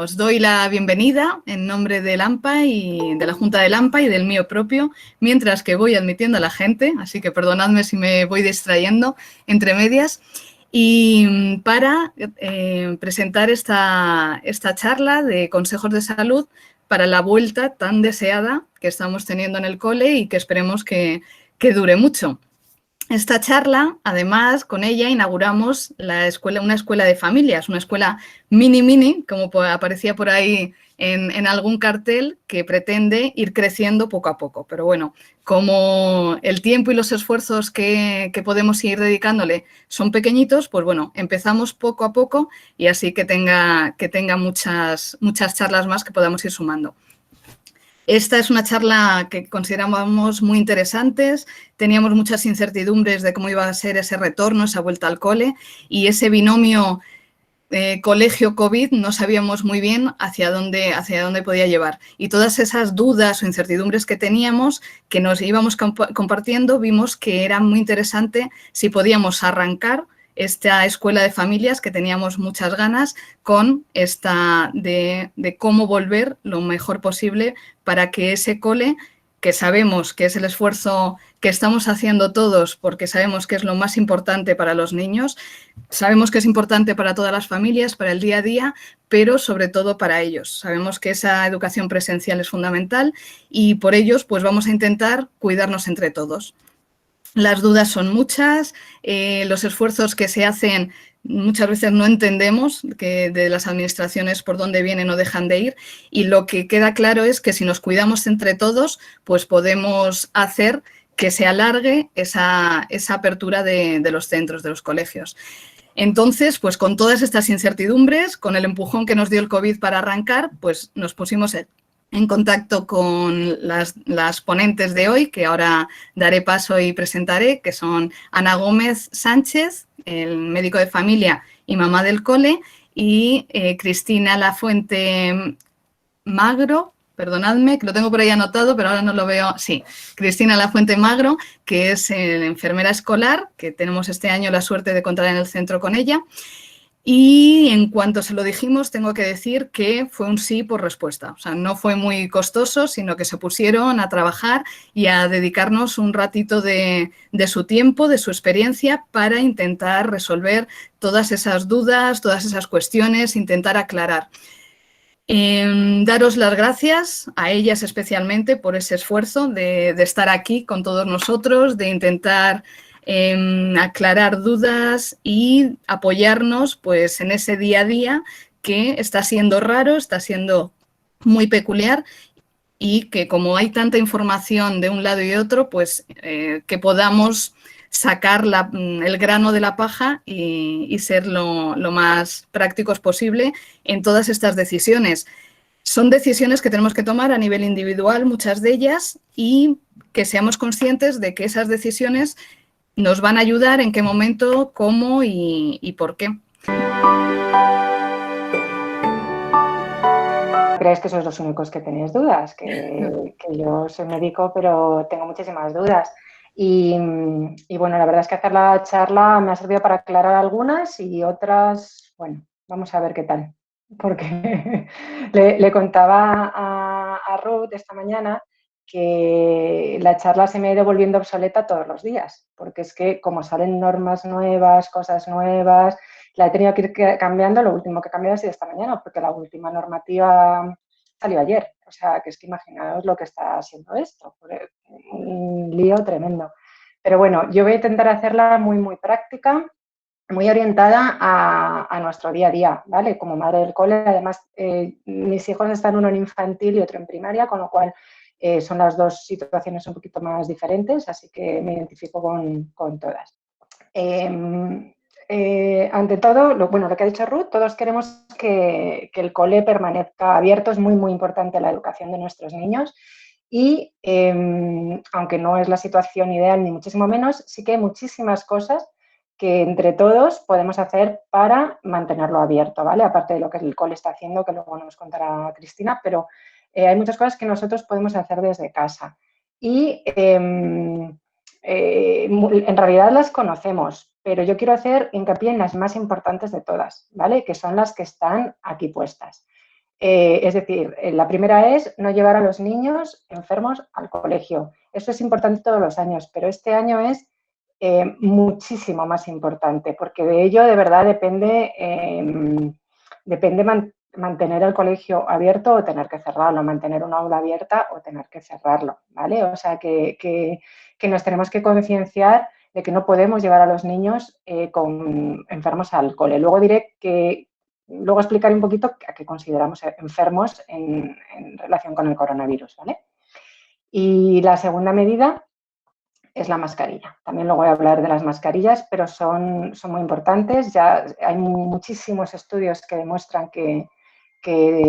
os doy la bienvenida en nombre del AMPA y de la Junta del AMPA y del mío propio, mientras que voy admitiendo a la gente, así que perdonadme si me voy distrayendo entre medias. Y para presentar esta charla de consejos de salud para la vuelta tan deseada que estamos teniendo en el cole y que esperemos que dure mucho. Esta charla, además, con ella inauguramos una escuela de familias, una escuela mini, como aparecía por ahí en algún cartel, que pretende ir creciendo poco a poco. Pero bueno, como el tiempo y los esfuerzos que podemos ir dedicándole son pequeñitos, pues bueno, empezamos poco a poco y así que tenga muchas charlas más que podamos ir sumando. Esta es una charla que consideramos muy interesantes, teníamos muchas incertidumbres de cómo iba a ser ese retorno, esa vuelta al cole y ese binomio colegio-COVID no sabíamos muy bien hacia dónde podía llevar. Y todas esas dudas o incertidumbres que teníamos, que nos íbamos compartiendo, vimos que era muy interesante si podíamos arrancar esta escuela de familias que teníamos muchas ganas con esta de cómo volver lo mejor posible para que ese cole, que sabemos que es el esfuerzo que estamos haciendo todos porque sabemos que es lo más importante para los niños, sabemos que es importante para todas las familias, para el día a día, pero sobre todo para ellos. Sabemos que esa educación presencial es fundamental y por ellos pues vamos a intentar cuidarnos entre todos. Las dudas son muchas, los esfuerzos que se hacen muchas veces no entendemos que de las administraciones por dónde vienen o dejan de ir y lo que queda claro es que si nos cuidamos entre todos, pues podemos hacer que se alargue esa apertura de los centros, de los colegios. Entonces, pues con todas estas incertidumbres, con el empujón que nos dio el COVID para arrancar, pues nos pusimos en contacto con las ponentes de hoy, que ahora daré paso y presentaré, que son Ana Gómez Sánchez, el médico de familia y mamá del cole, y Cristina Lafuente Magro, perdonadme, que lo tengo por ahí anotado, pero ahora no lo veo. Sí, Cristina Lafuente Magro, que es enfermera escolar, que tenemos este año la suerte de contar en el centro con ella. Y en cuanto se lo dijimos, tengo que decir que fue un sí por respuesta. O sea, no fue muy costoso, sino que se pusieron a trabajar y a dedicarnos un ratito de su tiempo, de su experiencia, para intentar resolver todas esas dudas, todas esas cuestiones, intentar aclarar. Daros las gracias a ellas especialmente por ese esfuerzo de estar aquí con todos nosotros, de intentar aclarar dudas y apoyarnos pues, en ese día a día que está siendo raro, está siendo muy peculiar y que como hay tanta información de un lado y otro, pues que podamos sacar el grano de la paja y ser lo más prácticos posible en todas estas decisiones. Son decisiones que tenemos que tomar a nivel individual, muchas de ellas, y que seamos conscientes de que esas decisiones nos van a ayudar en qué momento, cómo y por qué. ¿Creéis que sois los únicos que tenéis dudas? Que yo soy médico, pero tengo muchísimas dudas. Y bueno, la verdad es que hacer la charla me ha servido para aclarar algunas y otras, bueno, vamos a ver qué tal. Porque le contaba a Ruth esta mañana que la charla se me ha ido volviendo obsoleta todos los días, porque es que como salen normas nuevas, cosas nuevas, la he tenido que ir cambiando. Lo último que he cambiado ha sido esta mañana, porque la última normativa salió ayer. O sea, que es que imaginaos lo que está siendo esto. Un lío tremendo. Pero bueno, yo voy a intentar hacerla muy práctica, muy orientada a nuestro día a día, ¿vale? Como madre del cole, además, mis hijos están uno en infantil y otro en primaria, con lo cual son las dos situaciones un poquito más diferentes, así que me identifico con todas. Ante todo, lo que ha dicho Ruth, todos queremos que el cole permanezca abierto, es muy importante la educación de nuestros niños y aunque no es la situación ideal ni muchísimo menos, sí que hay muchísimas cosas que entre todos podemos hacer para mantenerlo abierto, ¿vale? Aparte de lo que el cole está haciendo, que luego nos contará Cristina, pero hay muchas cosas que nosotros podemos hacer desde casa y en realidad las conocemos, pero yo quiero hacer hincapié en las más importantes de todas, ¿vale? Que son las que están aquí puestas. Es decir, la primera es no llevar a los niños enfermos al colegio. Eso es importante todos los años, pero este año es muchísimo más importante, porque de ello de verdad depende mantener el colegio abierto o tener que cerrarlo, mantener una aula abierta o tener que cerrarlo, ¿vale? O sea, que nos tenemos que concienciar de que no podemos llevar a los niños con enfermos al cole. Luego explicaré un poquito a qué consideramos enfermos en relación con el coronavirus, ¿vale? Y la segunda medida es la mascarilla. También luego voy a hablar de las mascarillas, pero son muy importantes. Ya hay muchísimos estudios que demuestran que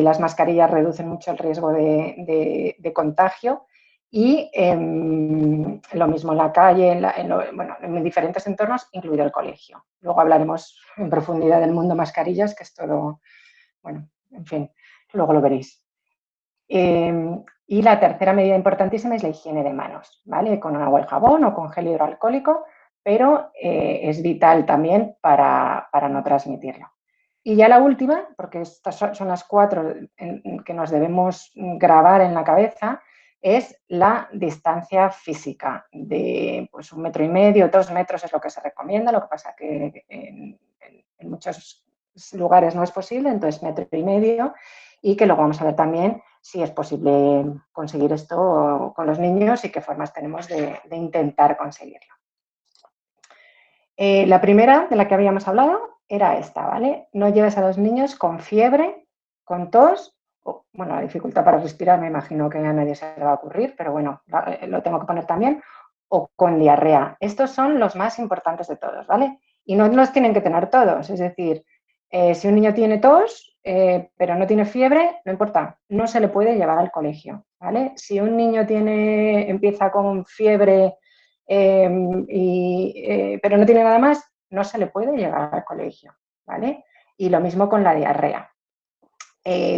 las mascarillas reducen mucho el riesgo de contagio y lo mismo en la calle, en diferentes entornos, incluido el colegio. Luego hablaremos en profundidad del mundo mascarillas, que es todo, bueno, en fin, luego lo veréis. Y la tercera medida importantísima es la higiene de manos, ¿vale? Con agua y jabón o con gel hidroalcohólico, pero es vital también para no transmitirlo. Y ya la última, porque estas son las 4 que nos debemos grabar en la cabeza, es la distancia física de pues, 1,5 metros, 2 metros es lo que se recomienda, lo que pasa que en muchos lugares no es posible, entonces 1,5 metros, y que luego vamos a ver también si es posible conseguir esto con los niños y qué formas tenemos de intentar conseguirlo. La primera de la que habíamos hablado era esta, ¿vale? No lleves a los niños con fiebre, con tos, bueno, la dificultad para respirar me imagino que a nadie se le va a ocurrir, pero bueno, lo tengo que poner también, o con diarrea. Estos son los más importantes de todos, ¿vale? Y no los tienen que tener todos, es decir, si un niño tiene tos, pero no tiene fiebre, no importa, no se le puede llevar al colegio, ¿vale? Si un niño empieza con fiebre, pero no tiene nada más, no se le puede llevar al colegio, ¿vale? Y lo mismo con la diarrea.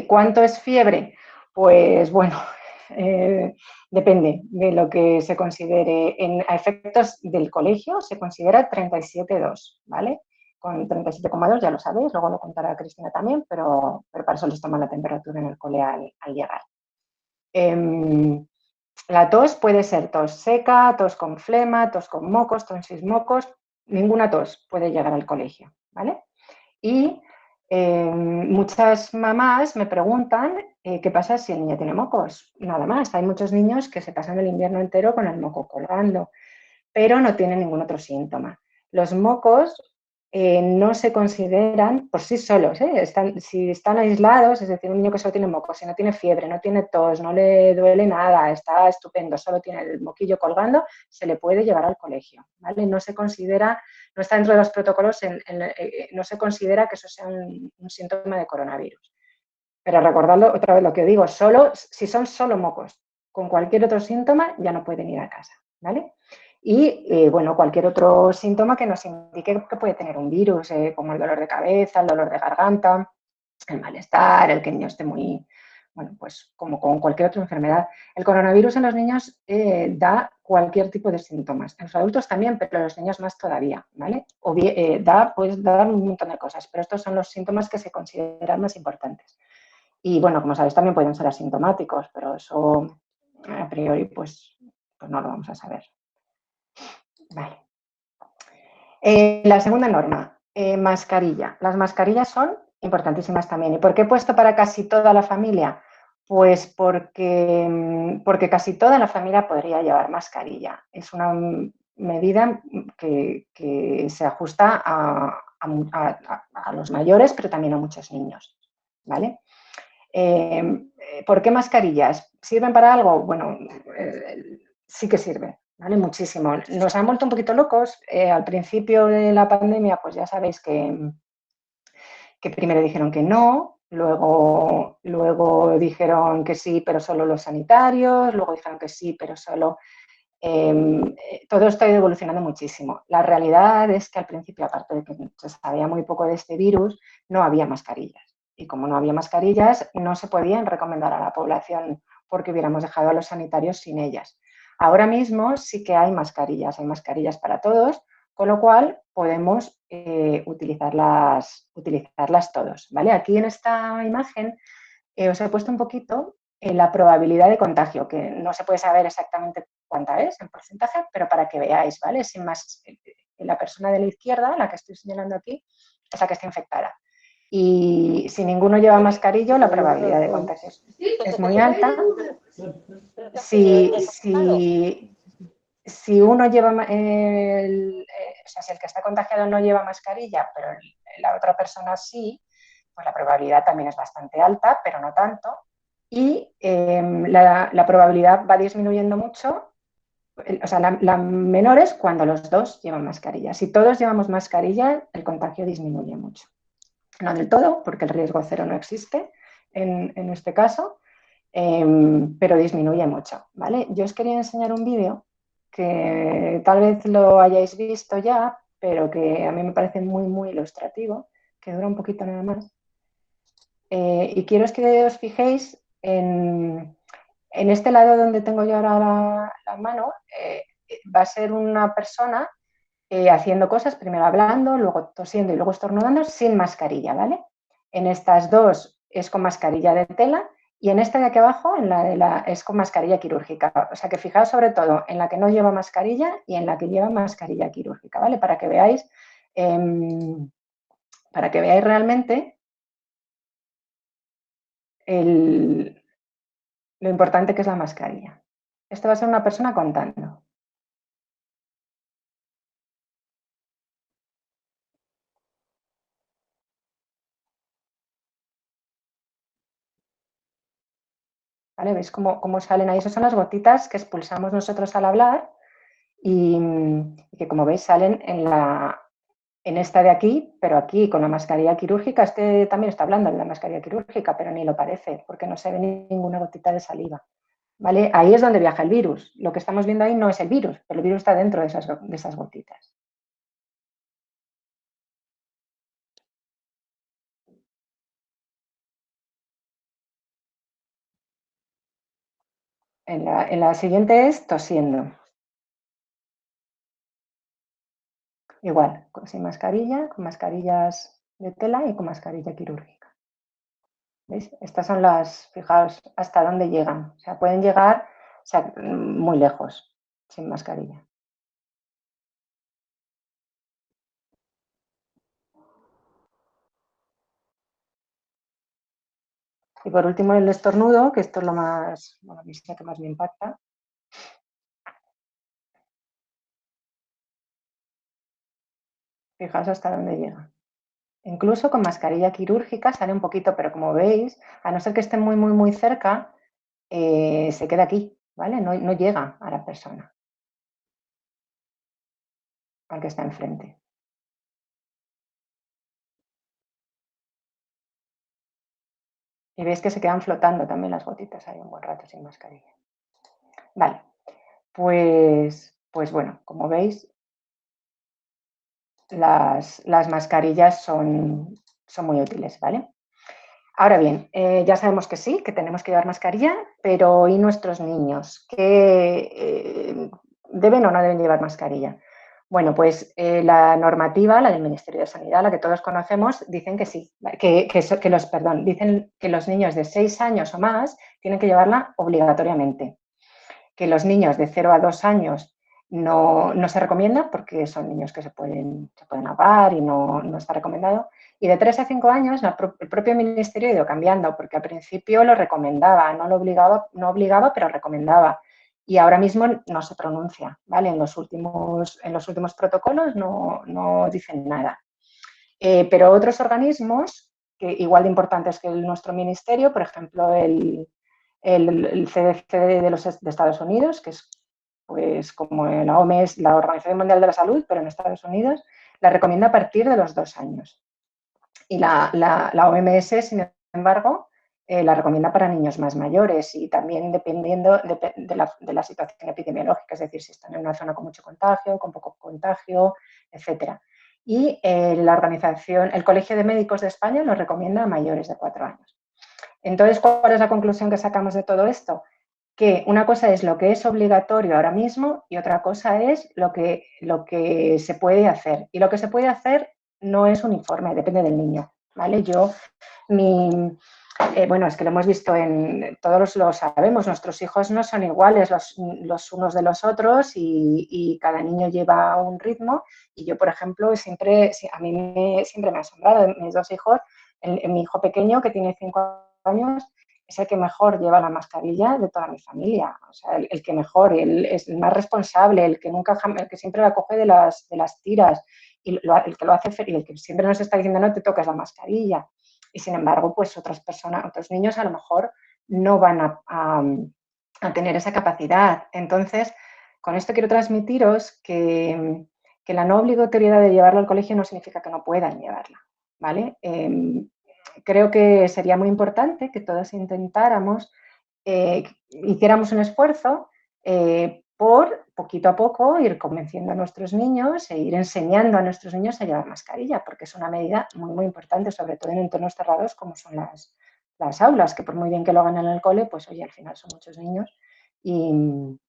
¿Cuánto es fiebre? Pues bueno, depende de lo que se considere. A efectos del colegio se considera 37,2, ¿vale? Con 37,2 ya lo sabéis, luego lo contará Cristina también, pero para eso les toman la temperatura en el cole al llegar. La tos puede ser tos seca, tos con flema, tos con mocos, tonsis mocos. Ninguna tos puede llegar al colegio, ¿vale? Y muchas mamás me preguntan qué pasa si el niño tiene mocos. Nada más, hay muchos niños que se pasan el invierno entero con el moco colgando, pero no tienen ningún otro síntoma. Los mocos no se consideran por sí solos, si están aislados, es decir, un niño que solo tiene mocos, si no tiene fiebre, no tiene tos, no le duele nada, está estupendo, solo tiene el moquillo colgando, se le puede llevar al colegio, ¿vale? No se considera, no está dentro de los protocolos, no se considera que eso sea un síntoma de coronavirus. Pero recordadlo otra vez lo que digo, si son solo mocos, con cualquier otro síntoma ya no pueden ir a casa, ¿vale? Y, bueno, cualquier otro síntoma que nos indique que puede tener un virus, como el dolor de cabeza, el dolor de garganta, el malestar, el que el niño esté muy, bueno, pues como con cualquier otra enfermedad. El coronavirus en los niños da cualquier tipo de síntomas. En los adultos también, pero en los niños más todavía, ¿vale? O bien, puede dar un montón de cosas, pero estos son los síntomas que se consideran más importantes. Y, bueno, como sabéis, también pueden ser asintomáticos, pero eso a priori pues no lo vamos a saber. Vale. La segunda norma, mascarilla. Las mascarillas son importantísimas también. ¿Y por qué he puesto para casi toda la familia? Pues porque casi toda la familia podría llevar mascarilla. Es una medida que se ajusta a los mayores, pero también a muchos niños, ¿vale? ¿Por qué mascarillas? ¿Sirven para algo? Bueno, sí que sirven, ¿vale? Muchísimo. Nos han vuelto un poquito locos. Al principio de la pandemia, pues ya sabéis que primero dijeron que no, luego dijeron que sí, pero solo los sanitarios, luego dijeron que sí, pero solo... todo esto ha ido evolucionando muchísimo. La realidad es que al principio, aparte de que se sabía muy poco de este virus, no había mascarillas. Y como no había mascarillas, no se podían recomendar a la población porque hubiéramos dejado a los sanitarios sin ellas. Ahora mismo sí que hay mascarillas para todos, con lo cual podemos utilizarlas todos, ¿vale? Aquí en esta imagen os he puesto un poquito la probabilidad de contagio, que no se puede saber exactamente cuánta es en porcentaje, pero para que veáis, ¿vale? Sin más, la persona de la izquierda, la que estoy señalando aquí, es la que está infectada. Y si ninguno lleva mascarilla, la probabilidad de contagio es muy alta. Si uno lleva, o sea, si el que está contagiado no lleva mascarilla, pero la otra persona sí, pues la probabilidad también es bastante alta, pero no tanto. Y la probabilidad va disminuyendo mucho, o sea, la menor es cuando los dos llevan mascarilla. Si todos llevamos mascarilla, el contagio disminuye mucho. No del todo, porque el riesgo cero no existe en este caso, pero disminuye mucho, ¿vale? Yo os quería enseñar un vídeo que tal vez lo hayáis visto ya, pero que a mí me parece muy, muy ilustrativo, que dura un poquito nada más. Y quiero es que os fijéis en este lado donde tengo yo ahora la mano, va a ser una persona haciendo cosas, primero hablando, luego tosiendo y luego estornudando sin mascarilla, ¿vale? En estas dos es con mascarilla de tela y en esta de aquí abajo es con mascarilla quirúrgica. O sea que fijaos sobre todo en la que no lleva mascarilla y en la que lleva mascarilla quirúrgica, ¿vale? Para que veáis realmente lo importante que es la mascarilla. Esto va a ser una persona contando. ¿Vale? ¿Veis cómo salen ahí? Esas son las gotitas que expulsamos nosotros al hablar y que, como veis, salen en esta de aquí, pero aquí con la mascarilla quirúrgica. Este también está hablando de la mascarilla quirúrgica, pero ni lo parece, porque no se ve ninguna gotita de saliva. ¿Vale? Ahí es donde viaja el virus. Lo que estamos viendo ahí no es el virus, pero el virus está dentro de esas gotitas. En la siguiente es tosiendo. Igual, sin mascarilla, con mascarillas de tela y con mascarilla quirúrgica. ¿Veis? Estas son fijaos hasta dónde llegan. O sea, pueden llegar, o sea, muy lejos, sin mascarilla. Y por último el estornudo, que esto es lo más, bueno, que más me impacta. Fijaos hasta dónde llega. Incluso con mascarilla quirúrgica sale un poquito, pero como veis, a no ser que esté muy, muy, muy cerca, se queda aquí, ¿vale? No llega a la persona, al que está enfrente. Y veis que se quedan flotando también las gotitas ahí un buen rato sin mascarilla. Vale, pues bueno, como veis, las mascarillas son muy útiles, ¿vale? Ahora bien, ya sabemos que sí, que tenemos que llevar mascarilla, pero ¿y nuestros niños? ¿Qué deben o no deben llevar mascarilla? Bueno, pues la normativa, la del Ministerio de Sanidad, la que todos conocemos, dicen que sí, dicen que los niños de 6 años o más tienen que llevarla obligatoriamente, que los niños de 0 a 2 años no se recomienda porque son niños que se pueden ahogar y no está recomendado. Y de 3 a 5 años el propio ministerio ha ido cambiando, porque al principio lo recomendaba, no obligaba, pero recomendaba. Y ahora mismo no se pronuncia, ¿vale? En los últimos protocolos no dicen nada. Pero otros organismos, que igual de importantes que nuestro ministerio, por ejemplo, el CDC de Estados Unidos, que es pues como la OMS, la Organización Mundial de la Salud, pero en Estados Unidos, la recomienda a partir de los 2 años. Y la OMS, sin embargo, la recomienda para niños más mayores y también dependiendo de la situación epidemiológica, es decir, si están en una zona con mucho contagio, con poco contagio, etcétera. Y el Colegio de Médicos de España lo recomienda a mayores de 4 años. Entonces, ¿cuál es la conclusión que sacamos de todo esto? Que una cosa es lo que es obligatorio ahora mismo y otra cosa es lo que se puede hacer. Y lo que se puede hacer no es uniforme, depende del niño, ¿vale? Bueno, es que lo hemos visto todos lo sabemos, nuestros hijos no son iguales los unos de los otros y cada niño lleva un ritmo. Y yo, por ejemplo, siempre me ha asombrado, mis dos hijos, mi hijo pequeño que tiene 5 años, es el que mejor lleva la mascarilla de toda mi familia. O sea, el que mejor, es el más responsable, el que siempre la coge de las tiras y el que lo hace y el que siempre nos está diciendo no te toques la mascarilla. Y sin embargo, pues otras personas, otros niños a lo mejor no van a tener esa capacidad. Entonces, con esto quiero transmitiros que la no obligatoriedad de llevarlo al colegio no significa que no puedan llevarla, ¿vale? Creo que sería muy importante que todos intentáramos, hiciéramos un esfuerzo por poquito a poco ir convenciendo a nuestros niños e ir enseñando a nuestros niños a llevar mascarilla, porque es una medida muy, muy importante, sobre todo en entornos cerrados como son las aulas, que por muy bien que lo hagan en el cole, pues oye, al final son muchos niños y,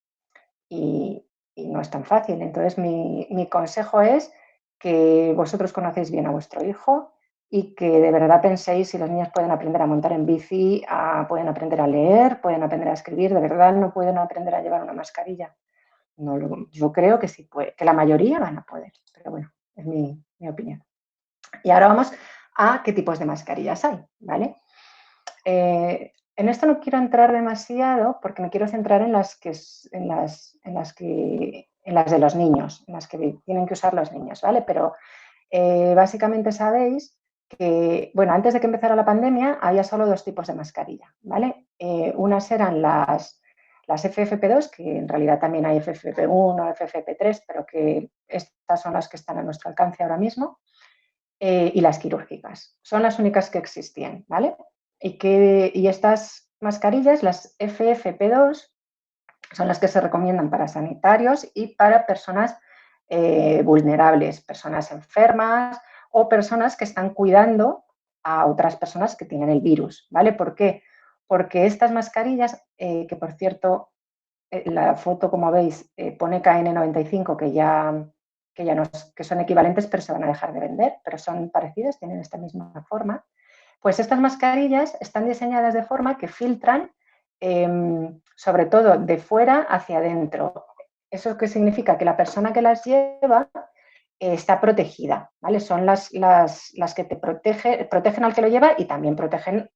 y, y no es tan fácil. Entonces, mi consejo es que vosotros conocéis bien a vuestro hijo y que de verdad penséis si los niños pueden aprender a montar en bici, pueden aprender a leer, pueden aprender a escribir, de verdad no pueden aprender a llevar una mascarilla. No, yo creo que sí puede, que la mayoría van a poder, pero bueno, es mi opinión. Y ahora vamos a qué tipos de mascarillas hay, ¿vale? En esto no quiero entrar demasiado porque me quiero centrar en las de los niños, en las que tienen que usar los niños, ¿vale? Pero básicamente sabéis que, bueno, antes de que empezara la pandemia había solo dos tipos de mascarilla, ¿vale? Unas eran las FFP2, que en realidad también hay FFP1, FFP3, pero que estas son las que están a nuestro alcance ahora mismo, y las quirúrgicas. Son las únicas que existían, ¿vale? Y estas mascarillas, las FFP2, son las que se recomiendan para sanitarios y para personas vulnerables, personas enfermas o personas que están cuidando a otras personas que tienen el virus, ¿vale? ¿Por qué? Porque estas mascarillas, que por cierto, la foto, como veis, pone KN95, que son equivalentes, pero se van a dejar de vender, pero son parecidas, tienen esta misma forma. Pues estas mascarillas están diseñadas de forma que filtran, sobre todo de fuera hacia adentro. ¿Eso qué significa? Que la persona que las lleva está protegida, ¿vale? Son las que te protegen al que lo lleva y también protegen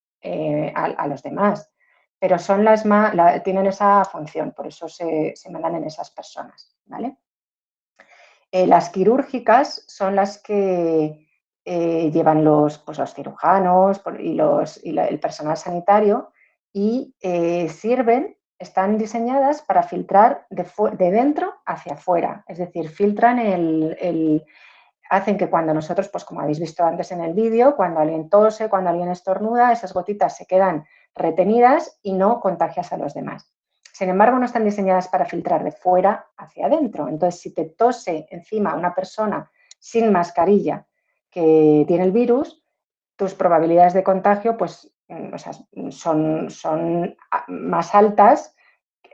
a los demás. Pero son tienen esa función, por eso se mandan en esas personas, ¿vale? Las quirúrgicas son las que llevan los cirujanos y el personal sanitario y están diseñadas para filtrar de dentro hacia afuera, es decir, filtran hacen que cuando nosotros, pues como habéis visto antes en el vídeo, cuando alguien tose, cuando alguien estornuda, esas gotitas se quedan retenidas y no contagias a los demás. Sin embargo, no están diseñadas para filtrar de fuera hacia adentro. Entonces, si te tose encima una persona sin mascarilla que tiene el virus, tus probabilidades de contagio pues, son más altas,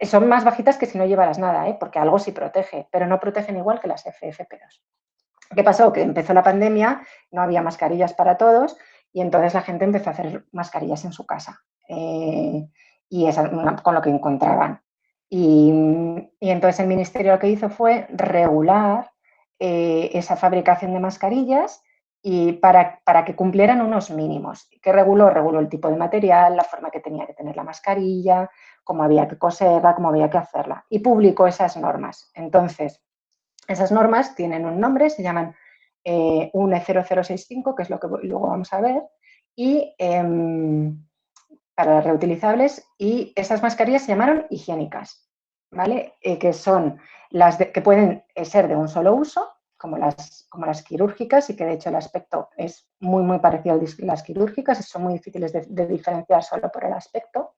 son más bajitas que si no llevaras nada, porque algo sí protege, pero no protegen igual que las FFP2. ¿Qué pasó? Que empezó la pandemia, no había mascarillas para todos y entonces la gente empezó a hacer mascarillas en su casa y con lo que encontraban. Y entonces el ministerio lo que hizo fue regular esa fabricación de mascarillas y para que cumplieran unos mínimos. ¿Qué reguló? Reguló el tipo de material, la forma que tenía que tener la mascarilla, cómo había que coserla, cómo había que hacerla y publicó esas normas. Entonces, esas normas tienen un nombre, se llaman UNE 0065, que es lo que luego vamos a ver, y para las reutilizables, y esas mascarillas se llamaron higiénicas, ¿vale? Que son que pueden ser de un solo uso, como las quirúrgicas, y que de hecho el aspecto es muy, muy parecido a las quirúrgicas, y son muy difíciles de diferenciar solo por el aspecto,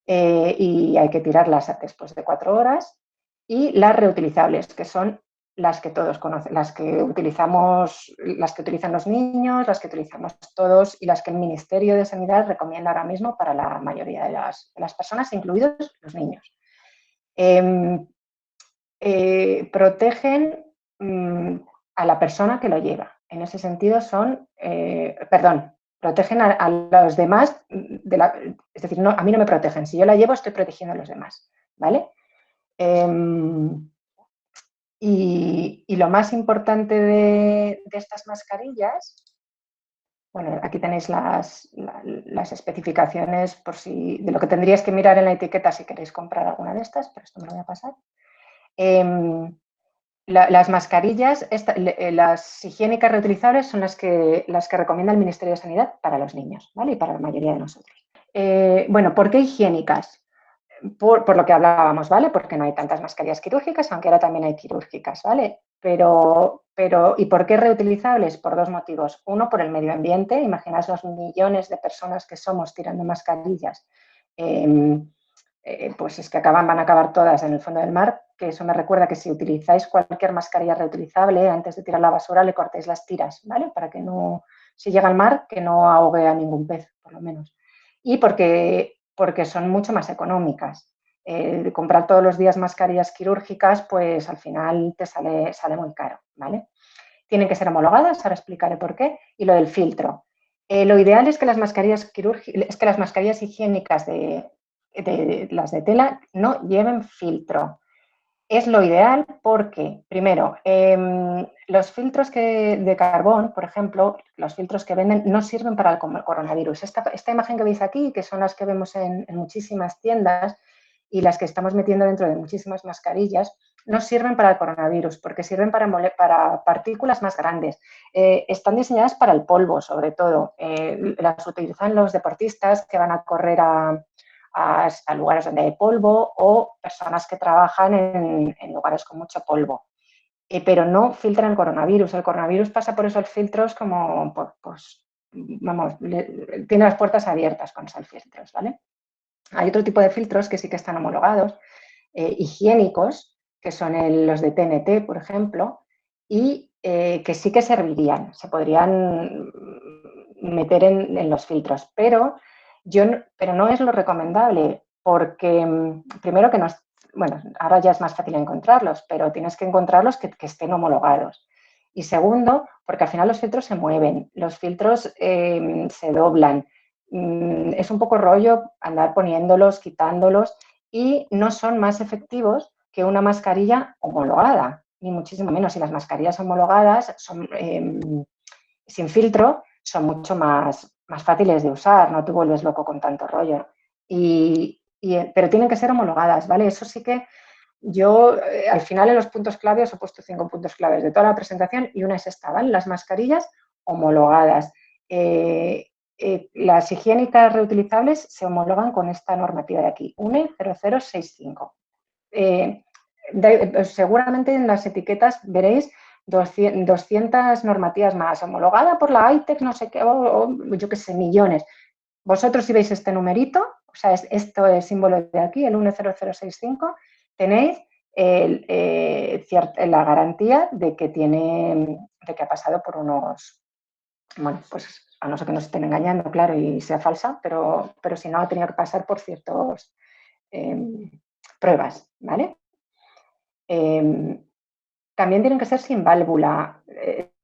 y hay que tirarlas después de 4 horas, y las reutilizables, que son las que todos conocen, las que utilizan los niños, las que utilizamos todos y las que el Ministerio de Sanidad recomienda ahora mismo para la mayoría de las personas, incluidos los niños. Protegen a la persona que lo lleva. En ese sentido protegen a los demás, es decir, no, a mí no me protegen. Si yo la llevo, estoy protegiendo a los demás, ¿vale? Y lo más importante de estas mascarillas, bueno, aquí tenéis las especificaciones por si, de lo que tendríais que mirar en la etiqueta si queréis comprar alguna de estas, pero esto me lo voy a pasar. Las mascarillas, las higiénicas reutilizables son las que recomienda el Ministerio de Sanidad para los niños, ¿vale? Y para la mayoría de nosotros. Bueno, ¿por qué higiénicas? Por lo que hablábamos, ¿vale? Porque no hay tantas mascarillas quirúrgicas, aunque ahora también hay quirúrgicas, ¿vale? ¿Y por qué reutilizables? Por dos motivos. Uno, por el medio ambiente. Imaginaos los millones de personas que somos tirando mascarillas. Pues es que van a acabar todas en el fondo del mar, que eso me recuerda que si utilizáis cualquier mascarilla reutilizable, antes de tirar la basura le cortéis las tiras, ¿vale? Para que no, si llega al mar, que no ahogue a ningún pez, por lo menos. Y porque son mucho más económicas. Comprar todos los días mascarillas quirúrgicas, pues al final te sale muy caro, ¿vale? Tienen que ser homologadas, ahora explicaré por qué, y lo del filtro. Lo ideal es que las mascarillas higiénicas de las de tela no lleven filtro. Es lo ideal porque, primero, los filtros de carbón, por ejemplo, los filtros que venden no sirven para el coronavirus. Esta imagen que veis aquí, que son las que vemos en muchísimas tiendas y las que estamos metiendo dentro de muchísimas mascarillas, no sirven para el coronavirus porque sirven para partículas más grandes. Están diseñadas para el polvo, sobre todo. Las utilizan los deportistas que van a correr a lugares donde hay polvo o personas que trabajan en lugares con mucho polvo. Pero no filtran el coronavirus. El coronavirus pasa por esos filtros como, pues, vamos, tiene las puertas abiertas con esos filtros, ¿vale? Hay otro tipo de filtros que sí que están homologados, higiénicos, que son los de TNT, por ejemplo, y que sí que servirían, se podrían meter en los filtros, pero no es lo recomendable porque, primero que no, bueno, ahora ya es más fácil encontrarlos, pero tienes que encontrarlos que estén homologados. Y segundo, porque al final los filtros se mueven, los filtros se doblan, es un poco rollo andar poniéndolos, quitándolos y no son más efectivos que una mascarilla homologada, ni muchísimo menos. Y las mascarillas homologadas son sin filtro, son mucho más fáciles de usar, no te vuelves loco con tanto rollo. Pero tienen que ser homologadas, ¿vale? Eso sí que yo, al final en los puntos clave os he puesto 5 puntos claves de toda la presentación y una es esta, ¿vale? Las mascarillas homologadas. Las higiénicas reutilizables se homologan con esta normativa de aquí, UNE 0065. Seguramente en las etiquetas veréis 200 normativas más, homologada por la ITEC, no sé qué, o yo qué sé, millones. Vosotros si veis este numerito, o sea, esto es símbolo de aquí, el 10065, tenéis la garantía de que ha pasado por unos, bueno, pues a no ser que nos estén engañando, claro, y sea falsa, pero si no, ha tenido que pasar por ciertas pruebas, ¿vale? También tienen que ser sin válvula.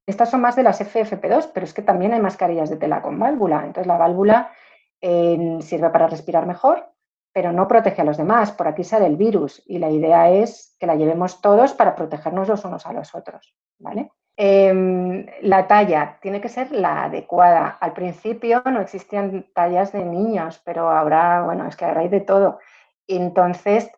Estas son más de las FFP2, pero es que también hay mascarillas de tela con válvula. Entonces, la válvula sirve para respirar mejor, pero no protege a los demás. Por aquí sale el virus y la idea es que la llevemos todos para protegernos los unos a los otros, ¿vale? La talla tiene que ser la adecuada. Al principio no existían tallas de niños, pero ahora, bueno, es que ahora hay de todo. Entonces,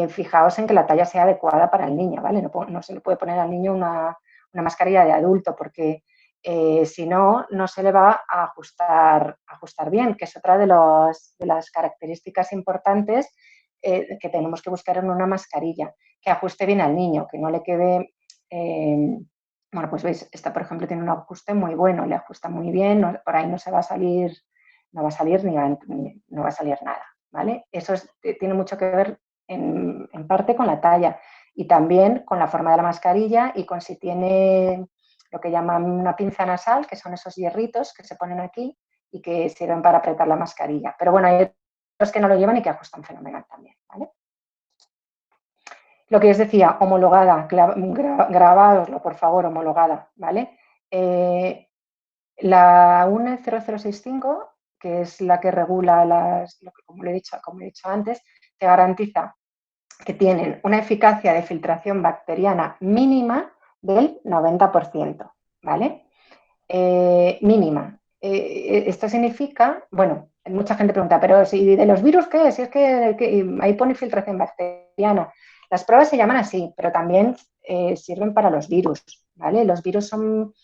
fijaos en que la talla sea adecuada para el niño, ¿vale? No se le puede poner al niño una mascarilla de adulto porque si no, no se le va a ajustar bien, que es otra de las características importantes que tenemos que buscar en una mascarilla, que ajuste bien al niño, que no le quede... bueno, pues veis, esta por ejemplo tiene un ajuste muy bueno, le ajusta muy bien, por ahí no va a salir no va a salir nada, ¿vale? Eso tiene mucho que ver en parte con la talla y también con la forma de la mascarilla y con si tiene lo que llaman una pinza nasal, que son esos hierritos que se ponen aquí y que sirven para apretar la mascarilla. Pero bueno, hay otros que no lo llevan y que ajustan fenomenal también, ¿vale? Lo que os decía, homologada, grabádoslo, por favor, homologada, ¿vale? La UNE 0065, que es la que regula como he dicho antes, te garantiza que tienen una eficacia de filtración bacteriana mínima del 90%, ¿vale? Mínima. Esto significa, bueno, mucha gente pregunta, pero si de los virus, ¿qué? Si es que ahí pone filtración bacteriana. Las pruebas se llaman así, pero también sirven para los virus, ¿vale? Los virus son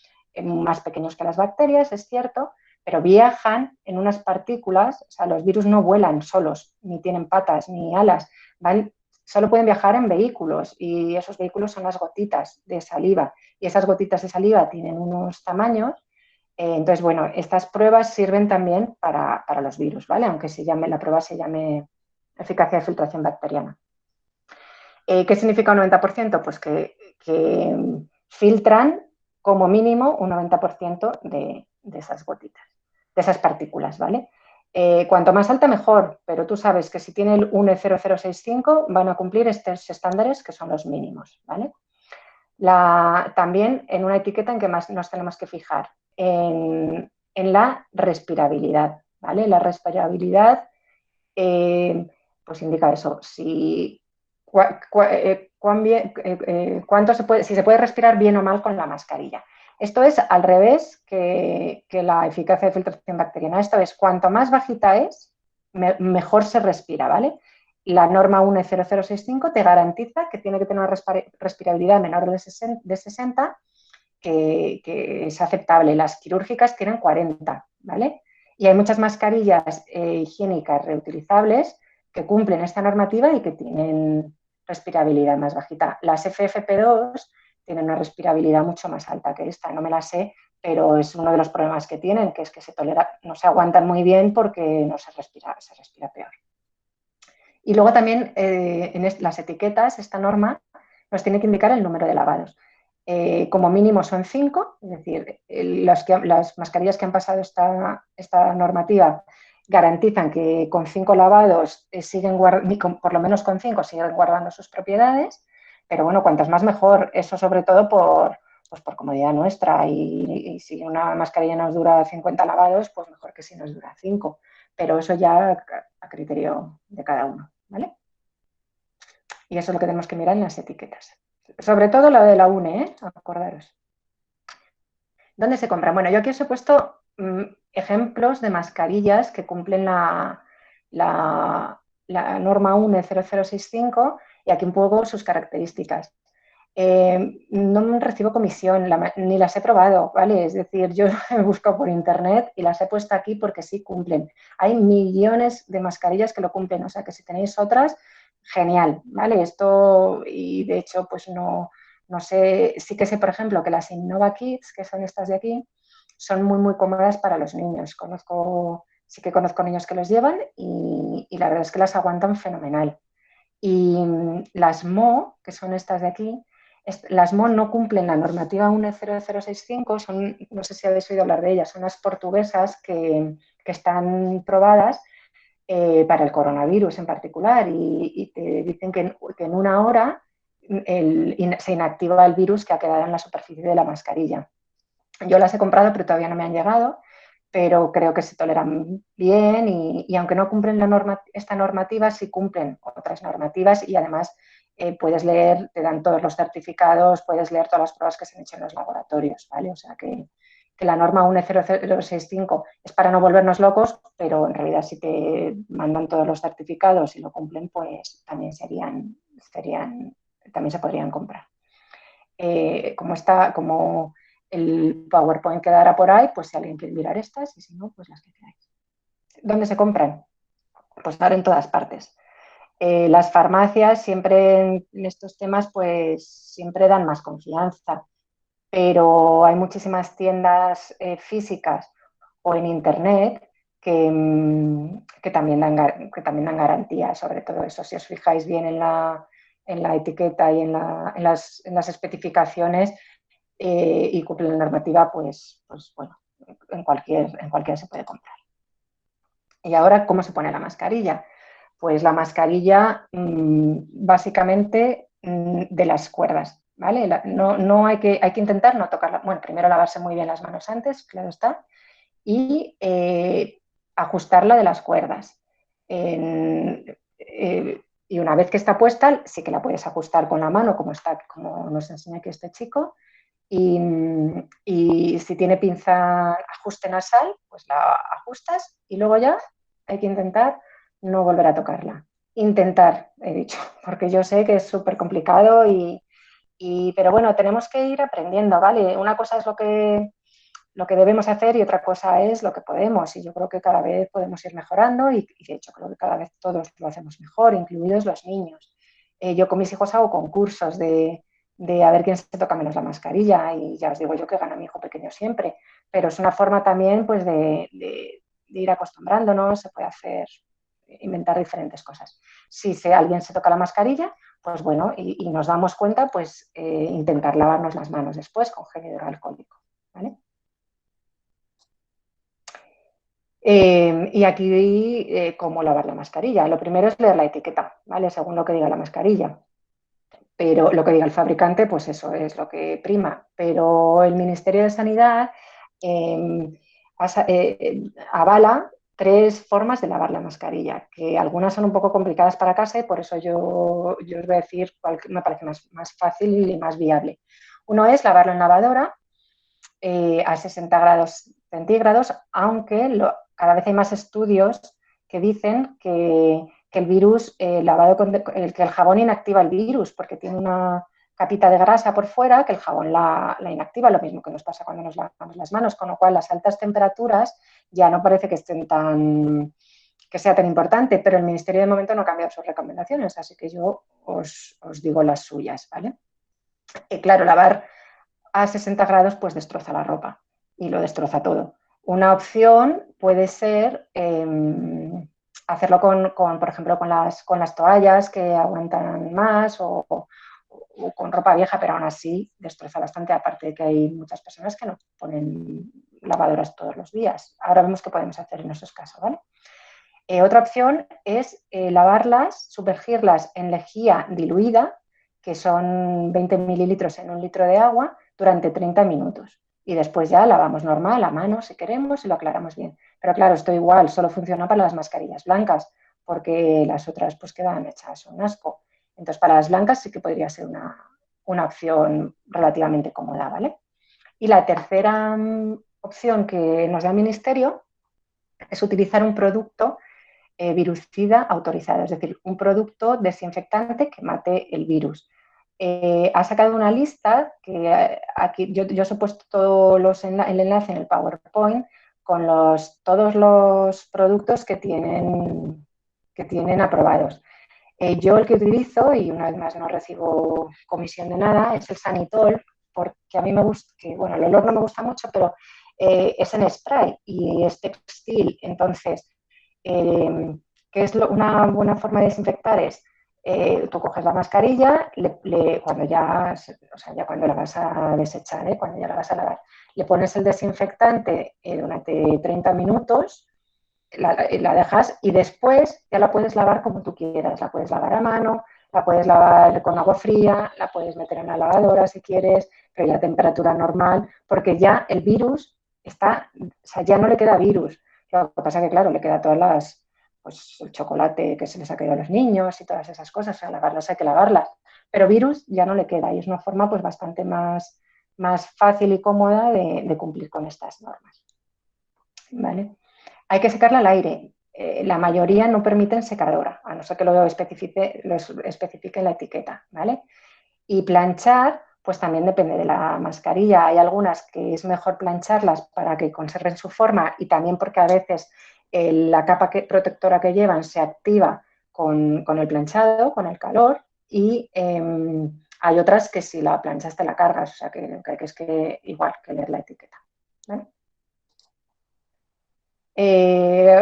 más pequeños que las bacterias, es cierto, pero viajan en unas partículas, o sea, los virus no vuelan solos, ni tienen patas, ni alas, solo pueden viajar en vehículos y esos vehículos son las gotitas de saliva y esas gotitas de saliva tienen unos tamaños. Entonces, bueno, estas pruebas sirven también para los virus, ¿vale? Aunque la prueba se llame eficacia de filtración bacteriana. ¿Qué significa un 90%? Pues que filtran como mínimo un 90% de esas gotitas, de esas partículas, ¿vale? Cuanto más alta, mejor, pero tú sabes que si tiene el UNE 0065 van a cumplir estos estándares que son los mínimos, ¿vale? También en una etiqueta en que más nos tenemos que fijar, en la respirabilidad, ¿vale? La respirabilidad pues indica eso, si se puede respirar bien o mal con la mascarilla. Esto es al revés que la eficacia de filtración bacteriana. Esto es, cuanto más bajita es, mejor se respira, ¿vale? La norma 10065 te garantiza que tiene que tener una respirabilidad menor de 60, que es aceptable. Las quirúrgicas tienen 40, ¿vale? Y hay muchas mascarillas higiénicas reutilizables que cumplen esta normativa y que tienen respirabilidad más bajita. Las FFP2 tienen una respirabilidad mucho más alta que esta, no me la sé, pero es uno de los problemas que tienen, que es que no se aguantan muy bien porque no se respira peor. Y luego también en las etiquetas, esta norma nos tiene que indicar el número de lavados. Como mínimo son 5, es decir, las mascarillas que han pasado esta normativa garantizan que con 5 lavados por lo menos con 5 siguen guardando sus propiedades, pero bueno, cuantas más mejor, eso sobre todo pues por comodidad nuestra y si una mascarilla nos dura 50 lavados, pues mejor que si nos dura 5, pero eso ya a criterio de cada uno, ¿vale? Y eso es lo que tenemos que mirar en las etiquetas. Sobre todo la de la UNE, acordaros. ¿Dónde se compran? Bueno, yo aquí os he puesto ejemplos de mascarillas que cumplen la norma UNE 0065 y aquí un poco sus características. No recibo comisión, ni las he probado, ¿vale? Es decir, yo he buscado por internet y las he puesto aquí porque sí cumplen. Hay millones de mascarillas que lo cumplen, o sea que si tenéis otras, genial, ¿vale? Esto, y de hecho, pues no sé, sí que sé, por ejemplo, que las Innova Kids, que son estas de aquí, son muy, muy cómodas para los niños. Sí que conozco niños que los llevan y la verdad es que las aguantan fenomenal. Y las MO, que son estas de aquí, las MO no cumplen la normativa 10065, no sé si habéis oído hablar de ellas, son las portuguesas que están probadas para el coronavirus en particular y te dicen que en una hora se inactiva el virus que ha quedado en la superficie de la mascarilla. Yo las he comprado, pero todavía no me han llegado, pero creo que se toleran bien y aunque no cumplen esta normativa, sí cumplen otras normativas y además puedes leer, te dan todos los certificados, puedes leer todas las pruebas que se han hecho en los laboratorios, ¿vale? O sea que la norma 10065 es para no volvernos locos, pero en realidad si te mandan todos los certificados y lo cumplen, pues también también se podrían comprar. Como el PowerPoint quedará por ahí, pues si alguien quiere mirar estas y si no, pues las que queráis. ¿Dónde se compran? Pues ahora en todas partes. Las farmacias siempre en estos temas pues siempre dan más confianza, pero hay muchísimas tiendas físicas o en internet que también dan garantía sobre todo eso. Si os fijáis bien en la etiqueta y en las especificaciones y cumple la normativa, pues bueno, en cualquiera se puede comprar. Y ahora, ¿cómo se pone la mascarilla? Pues la mascarilla básicamente de las cuerdas. ¿vale? No hay que intentar no tocarla. Bueno, primero lavarse muy bien las manos antes, claro está, y ajustarla de las cuerdas. Y una vez que está puesta, sí que la puedes ajustar con la mano, como nos enseña aquí este chico. Y, y si tiene pinza ajuste nasal, pues la ajustas y luego ya hay que intentar no volver a tocarla. Intentar, he dicho, porque yo sé que es súper complicado pero bueno, tenemos que ir aprendiendo, ¿vale? Una cosa es lo que debemos hacer y otra cosa es lo que podemos. Y yo creo que cada vez podemos ir mejorando y de hecho creo que cada vez todos lo hacemos mejor, incluidos los niños. Yo con mis hijos hago concursos de a ver quién se toca menos la mascarilla y ya os digo yo que gana mi hijo pequeño siempre, pero es una forma también pues de ir acostumbrándonos, se puede hacer, inventar diferentes cosas. Si alguien se toca la mascarilla, pues bueno, y nos damos cuenta, pues intentar lavarnos las manos después con gel hidroalcohólico, ¿vale? Y aquí, ¿cómo lavar la mascarilla? Lo primero es leer la etiqueta, ¿vale? Según lo que diga la mascarilla. Pero lo que diga el fabricante, pues eso es lo que prima. Pero el Ministerio de Sanidad eh, avala 3 formas de lavar la mascarilla, que algunas son un poco complicadas para casa y por eso yo os voy a decir cuál me parece más fácil y más viable. Uno es lavarlo en lavadora a 60 grados centígrados, aunque cada vez hay más estudios que dicen que el virus lavado que el jabón inactiva el virus porque tiene una capita de grasa por fuera que el jabón la inactiva, lo mismo que nos pasa cuando nos lavamos las manos, con lo cual las altas temperaturas ya no parece que sea tan importante, pero el Ministerio de momento no ha cambiado sus recomendaciones, así que yo os digo las suyas, ¿vale? Claro, lavar a 60 grados pues destroza la ropa y lo destroza todo. Una opción puede ser hacerlo por ejemplo, con las toallas que aguantan más o con ropa vieja, pero aún así destroza bastante, aparte de que hay muchas personas que no ponen lavadoras todos los días. Ahora vemos qué podemos hacer en esos casos, ¿vale? Otra opción es lavarlas, sumergirlas en lejía diluida, que son 20 mililitros en 1 litro de agua, durante 30 minutos. Y después ya lavamos normal, a mano, si queremos, y lo aclaramos bien. Pero claro, esto igual solo funciona para las mascarillas blancas, porque las otras pues quedan hechas un asco. Entonces, para las blancas sí que podría ser una opción relativamente cómoda, ¿vale? Y la tercera opción que nos da el Ministerio es utilizar un producto virucida autorizado, es decir, un producto desinfectante que mate el virus. Ha sacado una lista que aquí yo os he puesto el enlace en el PowerPoint con todos los productos que tienen aprobados. Yo el que utilizo, y una vez más no recibo comisión de nada, es el Sanitol, porque a mí me gusta, que bueno, el olor no me gusta mucho, pero es en spray y es textil, entonces ¿qué es una buena forma de desinfectar? Es tú coges la mascarilla, cuando o sea, ya cuando la vas a desechar, cuando ya la vas a lavar, le pones el desinfectante durante 30 minutos, la dejas y después ya la puedes lavar como tú quieras. La puedes lavar a mano, la puedes lavar con agua fría, la puedes meter en la lavadora si quieres, pero ya a temperatura normal, porque ya el virus o sea, ya no le queda virus. Lo que pasa es que, claro, le queda pues el chocolate que se les ha caído a los niños y todas esas cosas, o sea, lavarlas hay que lavarlas, pero virus ya no le queda y es una forma pues bastante más fácil y cómoda de cumplir con estas normas. ¿Vale? Hay que secarla al aire. La mayoría no permiten secadora, a no ser que lo especifique en la etiqueta, ¿vale? Y planchar, pues también depende de la mascarilla. Hay algunas que es mejor plancharlas para que conserven su forma y también porque a veces la capa protectora que llevan se activa con el planchado, con el calor, y hay otras que si la planchas te la cargas, o sea que es que igual que leer la etiqueta, ¿vale?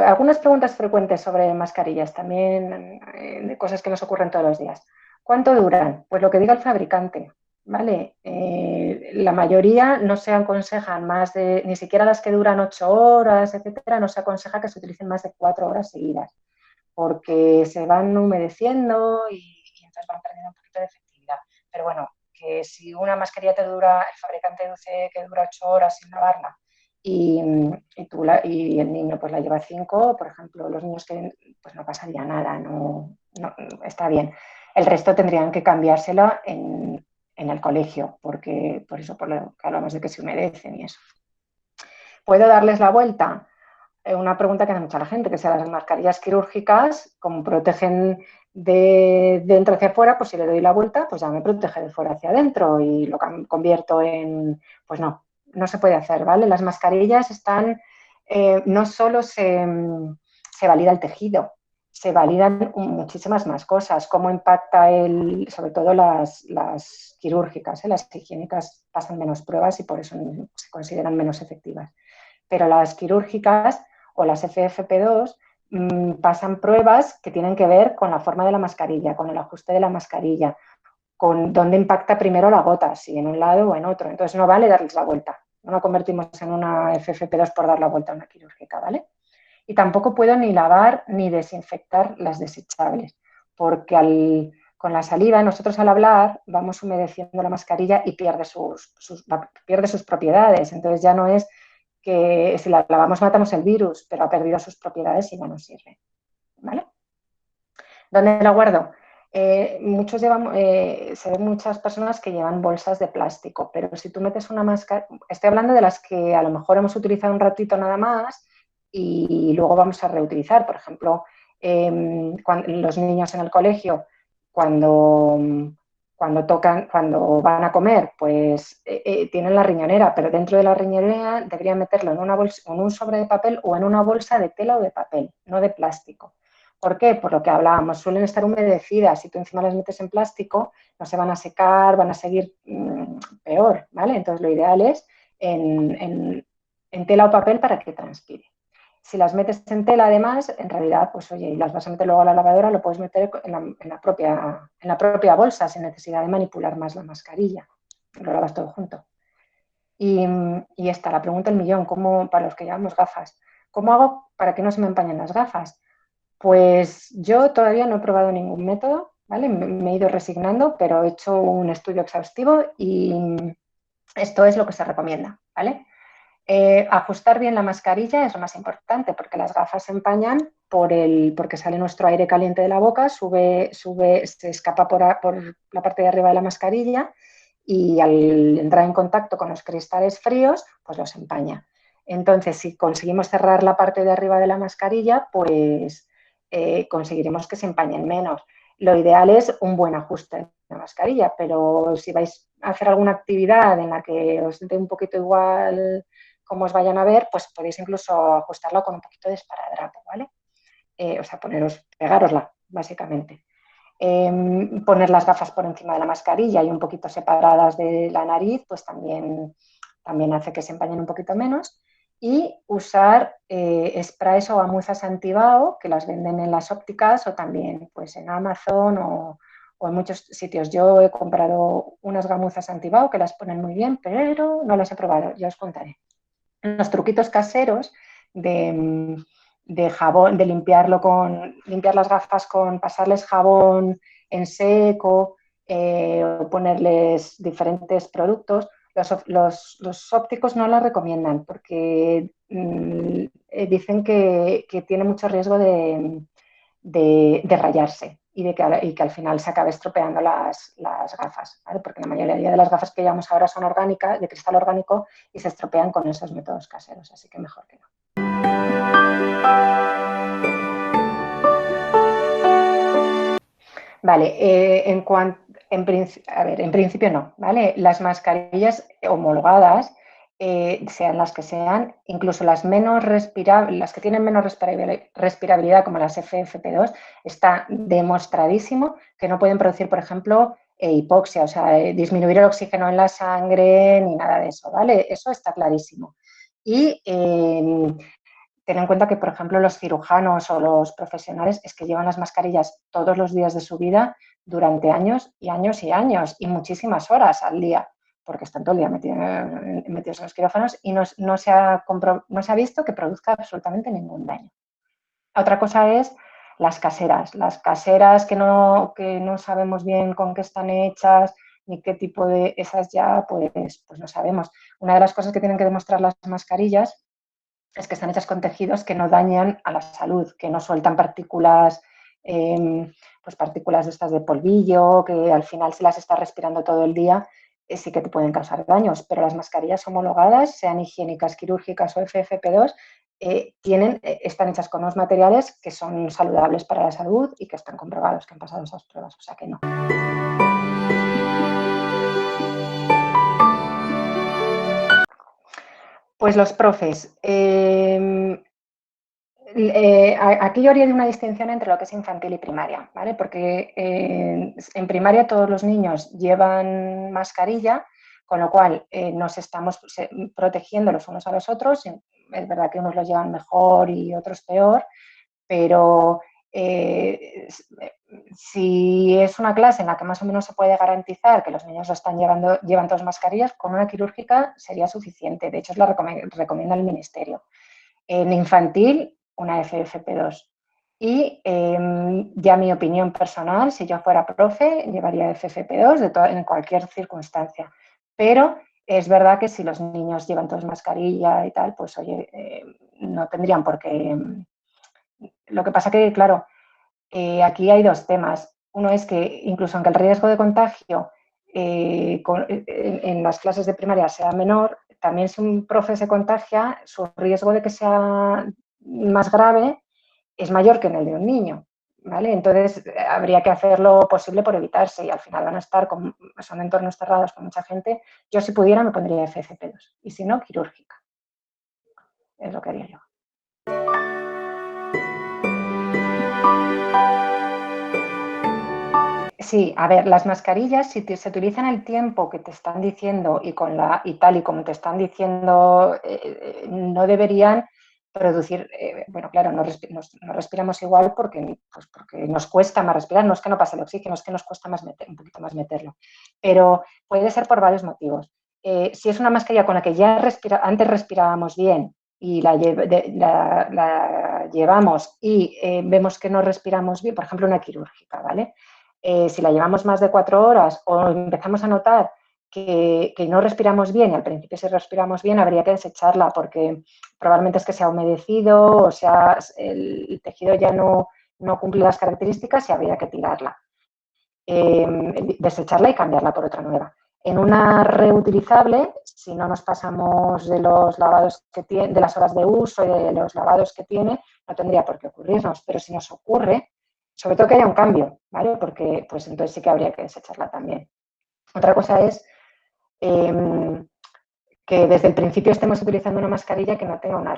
Algunas preguntas frecuentes sobre mascarillas, también de cosas que nos ocurren todos los días. ¿Cuánto duran? Pues lo que diga el fabricante, ¿vale? La mayoría no se aconsejan ni siquiera las que duran 8 horas, etcétera, no se aconseja que se utilicen más de 4 horas seguidas, porque se van humedeciendo y entonces van perdiendo un poquito de efectividad. Pero bueno, porque si una mascarilla te dura, el fabricante dice que dura 8 horas sin lavarla y el niño pues la lleva 5, por ejemplo, los niños que pues no pasaría nada, no, está bien. El resto tendrían que cambiársela en el colegio, porque por eso, por lo que hablamos de que se humedecen y eso. ¿Puedo darles la vuelta? Una pregunta que hace mucha la gente, que sea las mascarillas quirúrgicas, como protegen de dentro hacia afuera, pues si le doy la vuelta, pues ya me protege de fuera hacia adentro y lo convierto en, pues no se puede hacer, ¿vale? Las mascarillas están, no solo se valida el tejido, se validan muchísimas más cosas, cómo impacta sobre todo las quirúrgicas, las higiénicas pasan menos pruebas y por eso se consideran menos efectivas. Pero las quirúrgicas o las FFP2 pasan pruebas que tienen que ver con la forma de la mascarilla, con el ajuste de la mascarilla, con dónde impacta primero la gota, si en un lado o en otro. Entonces no vale darles la vuelta. No la convertimos en una FFP2 por dar la vuelta a una quirúrgica, ¿vale? Y tampoco puedo ni lavar ni desinfectar las desechables, porque con la saliva nosotros al hablar vamos humedeciendo la mascarilla y pierde sus propiedades. Entonces ya no es que si la lavamos matamos el virus, pero ha perdido sus propiedades y ya no sirve. ¿Vale? ¿Dónde la guardo? Se ven muchas personas que llevan bolsas de plástico, pero si tú metes una máscara, estoy hablando de las que a lo mejor hemos utilizado un ratito nada más y luego vamos a reutilizar. Por ejemplo, los niños en el colegio, cuando van a comer, pues tienen la riñonera, pero dentro de la riñonera deberían meterlo en una bolsa, en un sobre de papel o en una bolsa de tela o de papel, no de plástico. ¿Por qué? Por lo que hablábamos, suelen estar humedecidas. Si tú encima las metes en plástico, no se van a secar, van a seguir peor, ¿vale? Entonces, lo ideal es en tela o papel para que transpire. Si las metes en tela, además, en realidad, pues oye, y las vas a meter luego a la lavadora, lo puedes meter en la propia bolsa sin necesidad de manipular más la mascarilla. Lo lavas todo junto. Y esta, la pregunta del millón, para los que llevamos gafas, ¿cómo hago para que no se me empañen las gafas? Pues yo todavía no he probado ningún método, ¿vale? Me he ido resignando, pero he hecho un estudio exhaustivo y esto es lo que se recomienda, ¿vale? Ajustar bien la mascarilla es lo más importante porque las gafas se empañan porque sale nuestro aire caliente de la boca, se escapa por la parte de arriba de la mascarilla y al entrar en contacto con los cristales fríos, pues los empaña. Entonces, si conseguimos cerrar la parte de arriba de la mascarilla, pues conseguiremos que se empañen menos. Lo ideal es un buen ajuste de la mascarilla, pero si vais a hacer alguna actividad en la que os dé un poquito igual cómo os vayan a ver, pues podéis incluso ajustarla con un poquito de esparadrapo, ¿vale? O sea, pegárosla, básicamente. Poner las gafas por encima de la mascarilla y un poquito separadas de la nariz, pues también hace que se empañen un poquito menos. Y usar sprays o gamuzas anti-vaho, que las venden en las ópticas o también pues, en Amazon o en muchos sitios. Yo he comprado unas gamuzas anti-vaho que las ponen muy bien, pero no las he probado, ya os contaré. Los truquitos caseros de jabón, de limpiar las gafas con pasarles jabón en seco, o ponerles diferentes productos. Los ópticos no las recomiendan porque dicen que tiene mucho riesgo de rayarse y que al final se acabe estropeando las gafas, ¿vale? Porque la mayoría de las gafas que llevamos ahora son orgánicas, de cristal orgánico, y se estropean con esos métodos caseros, así que mejor que no. Vale, en principio no, ¿vale? Las mascarillas homologadas, sean las que sean, incluso las que tienen menos respirabilidad, como las FFP2, está demostradísimo que no pueden producir, por ejemplo, hipoxia, o sea, disminuir el oxígeno en la sangre ni nada de eso, ¿vale? Eso está clarísimo. Y ten en cuenta que, por ejemplo, los cirujanos o los profesionales es que llevan las mascarillas todos los días de su vida durante años y años y años y muchísimas horas al día, porque están todo el día metidos en los quirófanos y no se ha visto que produzca absolutamente ningún daño. Otra cosa es las caseras que no sabemos bien con qué están hechas, ni qué tipo de esas ya, pues no sabemos. Una de las cosas que tienen que demostrar las mascarillas es que están hechas con tejidos que no dañan a la salud, que no sueltan partículas, pues partículas de estas de polvillo, que al final si las estás respirando todo el día, sí que te pueden causar daños, pero las mascarillas homologadas, sean higiénicas, quirúrgicas o FFP2, están hechas con unos materiales que son saludables para la salud y que están comprobados, que han pasado esas pruebas, o sea que no. Pues los profes. Aquí yo haría una distinción entre lo que es infantil y primaria, ¿vale? Porque en primaria todos los niños llevan mascarilla, con lo cual nos estamos protegiendo los unos a los otros. Es verdad que unos lo llevan mejor y otros peor, pero si es una clase en la que más o menos se puede garantizar que los niños lo están llevan todas mascarillas, con una quirúrgica sería suficiente. De hecho, es la recomienda el Ministerio. En infantil, una FFP2. Y ya mi opinión personal, si yo fuera profe, llevaría FFP2 en cualquier circunstancia. Pero es verdad que si los niños llevan todos mascarilla y tal, pues oye, no tendrían por qué. Lo que pasa que, claro, aquí hay dos temas. Uno es que incluso aunque el riesgo de contagio en las clases de primaria sea menor, también si un profe se contagia, su riesgo de que sea más grave es mayor que en el de un niño, ¿vale? Entonces habría que hacer lo posible por evitarse y al final van a estar, son entornos cerrados con mucha gente. Yo si pudiera me pondría FFP2 y si no, quirúrgica. Es lo que haría yo. Sí, a ver, las mascarillas, si se utilizan el tiempo que te están diciendo y tal y como te están diciendo, no deberían producir, bueno, claro, no respiramos igual porque nos cuesta más respirar, no es que no pase el oxígeno, es que nos cuesta un poquito más meterlo, pero puede ser por varios motivos. Si es una mascarilla con la que ya antes respirábamos bien y la llevamos y vemos que no respiramos bien, por ejemplo, una quirúrgica, ¿vale? Si la llevamos más de 4 horas o empezamos a notar que no respiramos bien y al principio si respiramos bien habría que desecharla porque probablemente es que se ha humedecido o sea el tejido ya no cumple las características y habría que tirarla. Desecharla y cambiarla por otra nueva. En una reutilizable, si no nos pasamos de los lavados que tiene, de las horas de uso y de los lavados que tiene, no tendría por qué ocurrirnos, pero si nos ocurre, sobre todo que haya un cambio, ¿vale? Porque pues entonces sí que habría que desecharla también. Otra cosa es que desde el principio estemos utilizando una mascarilla que no tenga una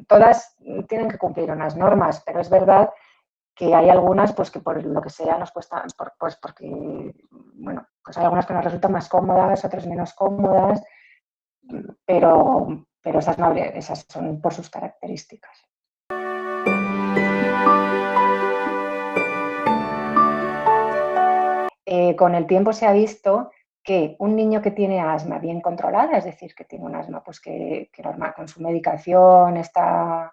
todas tienen que cumplir unas normas, pero es verdad que hay algunas pues que por lo que sea nos cuesta, pues porque, bueno, pues hay algunas que nos resultan más cómodas, otras menos cómodas, pero esas son por sus características. Con el tiempo se ha visto que un niño que tiene asma bien controlada, es decir, que tiene un asma pues que normal, con su medicación está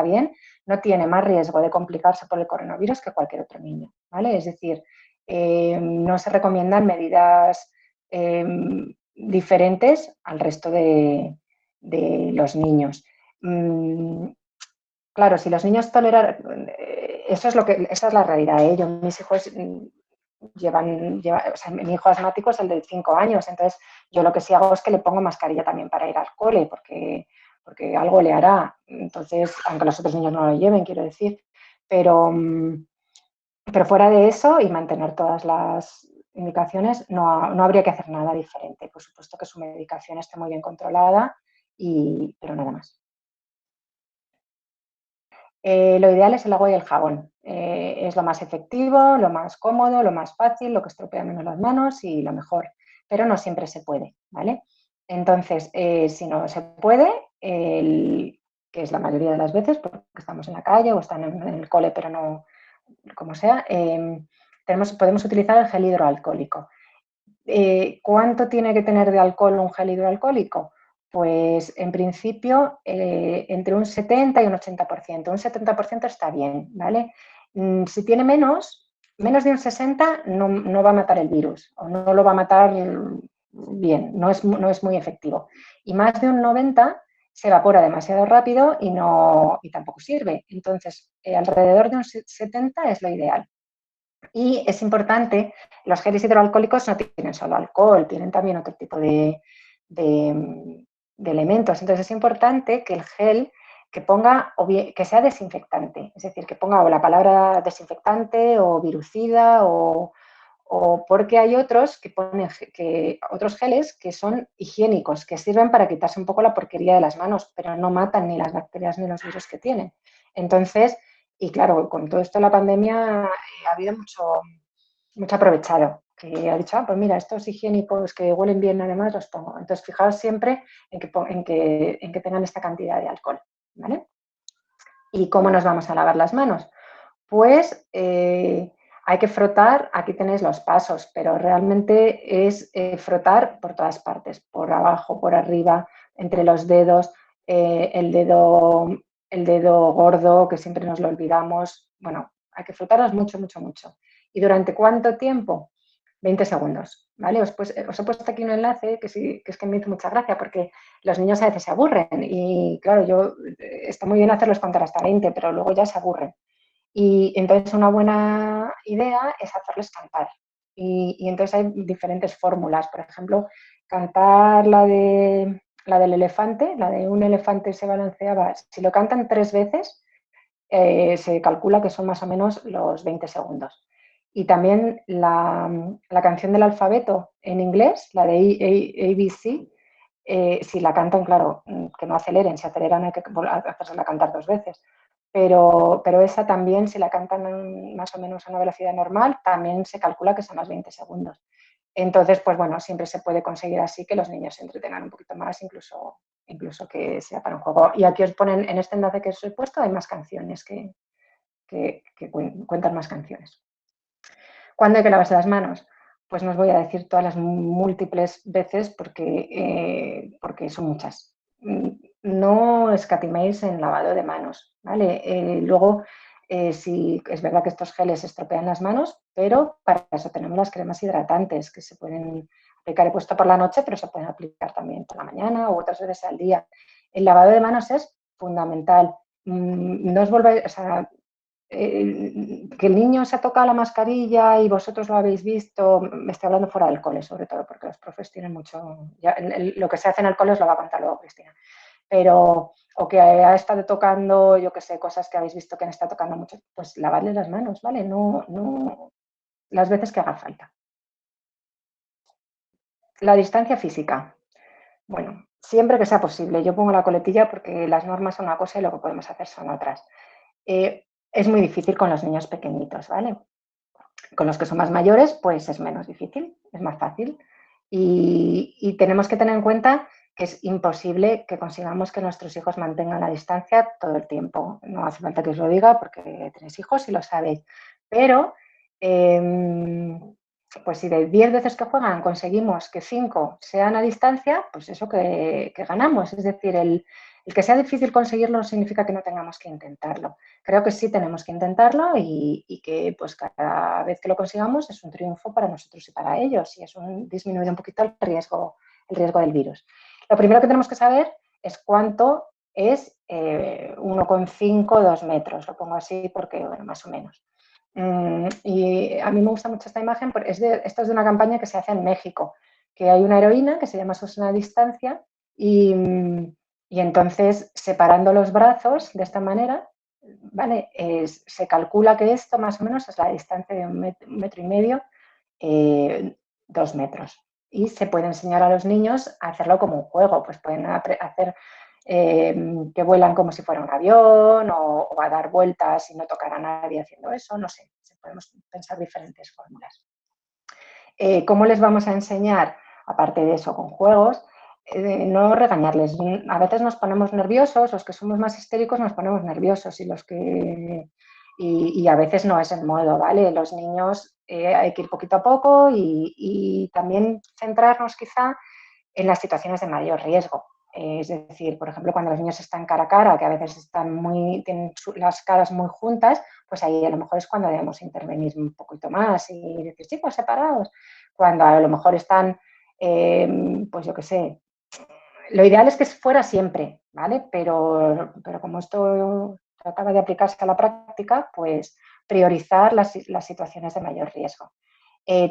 bien, no tiene más riesgo de complicarse por el coronavirus que cualquier otro niño, ¿vale? Es decir, no se recomiendan medidas diferentes al resto de los niños. Claro, si los niños toleran, esa es la realidad. Mis hijos o sea, mi hijo asmático es el de 5 años, entonces yo lo que sí hago es que le pongo mascarilla también para ir al cole, porque algo le hará. Entonces, aunque los otros niños no lo lleven, quiero decir, pero fuera de eso y mantener todas las indicaciones, no habría que hacer nada diferente. Por supuesto que su medicación esté muy bien controlada, pero nada más. Lo ideal es el agua y el jabón. Es lo más efectivo, lo más cómodo, lo más fácil, lo que estropea menos las manos y lo mejor. Pero no siempre se puede, ¿vale? Entonces, si no se puede, que es la mayoría de las veces, porque estamos en la calle o están en el cole, pero no, como sea, podemos utilizar el gel hidroalcohólico. ¿Cuánto tiene que tener de alcohol un gel hidroalcohólico? Pues en principio entre un 70 y un 80%. Un 70% está bien, ¿vale? Si tiene menos, menos de un 60 no va a matar el virus, o no lo va a matar bien, no es muy efectivo. Y más de un 90 se evapora demasiado rápido y tampoco sirve. Entonces, alrededor de un 70 es lo ideal. Y es importante, los geles hidroalcohólicos no tienen solo alcohol, tienen también otro tipo de elementos. Entonces es importante que el gel que ponga, que sea desinfectante, es decir, que ponga o la palabra desinfectante o virucida o porque hay otros que ponen otros geles que son higiénicos, que sirven para quitarse un poco la porquería de las manos, pero no matan ni las bacterias ni los virus que tienen. Entonces, y claro, con todo esto de la pandemia ha habido mucho aprovechado, que ha dicho, pues mira, estos higiénicos que huelen bien además los pongo. Entonces, fijaos siempre en que tengan esta cantidad de alcohol, ¿vale? ¿Y cómo nos vamos a lavar las manos? Pues hay que frotar, aquí tenéis los pasos, pero realmente es frotar por todas partes, por abajo, por arriba, entre los dedos, el dedo gordo, que siempre nos lo olvidamos. Bueno, hay que frotarlos mucho, mucho, mucho. ¿Y durante cuánto tiempo? 20 segundos, ¿vale? Os he puesto aquí un enlace que, sí, que es que me hizo mucha gracia porque los niños a veces se aburren y claro, está muy bien hacerlos contar hasta 20, pero luego ya se aburren. Y entonces una buena idea es hacerles cantar. Y entonces hay diferentes fórmulas. Por ejemplo, cantar la del elefante, la de un elefante se balanceaba. Si lo cantan 3 veces, se calcula que son más o menos los 20 segundos. Y también la canción del alfabeto en inglés, la de ABC, si la cantan, claro, que no aceleren, si aceleran hay que hacérsela cantar 2 veces. Pero esa también, si la cantan más o menos a una velocidad normal, también se calcula que son los 20 segundos. Entonces, pues bueno, siempre se puede conseguir así que los niños se entretengan un poquito más, incluso que sea para un juego. Y aquí os ponen, en este enlace que os he puesto, hay más canciones que cuentan más canciones. ¿Cuándo hay que lavarse las manos? Pues no os voy a decir todas las múltiples veces porque son muchas. No escatiméis en lavado de manos, ¿vale? Luego, sí, es verdad que estos geles estropean las manos, pero para eso tenemos las cremas hidratantes que se pueden aplicar. He puesto por la noche, pero se pueden aplicar también por la mañana o otras veces al día. El lavado de manos es fundamental. No os volváis, o sea, que el niño se ha tocado la mascarilla y vosotros lo habéis visto, me estoy hablando fuera del cole, sobre todo, porque los profes tienen mucho, lo que se hace en el cole os lo va a contar luego Cristina, pero, o que ha estado tocando, yo qué sé, cosas que habéis visto que han estado tocando mucho, pues lavadle las manos, ¿vale? No, las veces que haga falta. La distancia física. Bueno, siempre que sea posible. Yo pongo la coletilla porque las normas son una cosa y lo que podemos hacer son otras. Es muy difícil con los niños pequeñitos, ¿vale? Con los que son más mayores, pues es menos difícil, es más fácil. Y tenemos que tener en cuenta que es imposible que consigamos que nuestros hijos mantengan la distancia todo el tiempo. No hace falta que os lo diga porque tenéis hijos y lo sabéis. Pero, pues si de 10 veces que juegan conseguimos que 5 sean a distancia, pues eso que ganamos. Es decir, el que sea difícil conseguirlo no significa que no tengamos que intentarlo. Creo que sí tenemos que intentarlo y que pues cada vez que lo consigamos es un triunfo para nosotros y para ellos y es disminuir un poquito el riesgo del virus. Lo primero que tenemos que saber es cuánto es 1,5 o 2 metros. Lo pongo así porque, bueno, más o menos. Y a mí me gusta mucho esta imagen porque esto es de una campaña que se hace en México, que hay una heroína que se llama Susana Distancia y entonces separando los brazos de esta manera, ¿vale? Se calcula que esto más o menos es la distancia de un metro y medio, 2 metros. Y se puede enseñar a los niños a hacerlo como un juego, pues pueden hacer que vuelan como si fuera un avión o a dar vueltas y no tocar a nadie haciendo eso, no sé, podemos pensar diferentes fórmulas. ¿Cómo les vamos a enseñar? Aparte de eso, con juegos, no regañarles. A veces nos ponemos nerviosos, los que somos más histéricos nos ponemos nerviosos y a veces no es el modo, ¿vale? Los niños hay que ir poquito a poco y también centrarnos quizá en las situaciones de mayor riesgo. Es decir, por ejemplo, cuando los niños están cara a cara, que a veces tienen las caras muy juntas, pues ahí a lo mejor es cuando debemos intervenir un poquito más y decir, chicos, separados, cuando a lo mejor están, pues yo qué sé, lo ideal es que fuera siempre, ¿vale? Pero como esto acaba de aplicarse a la práctica, pues priorizar las situaciones de mayor riesgo.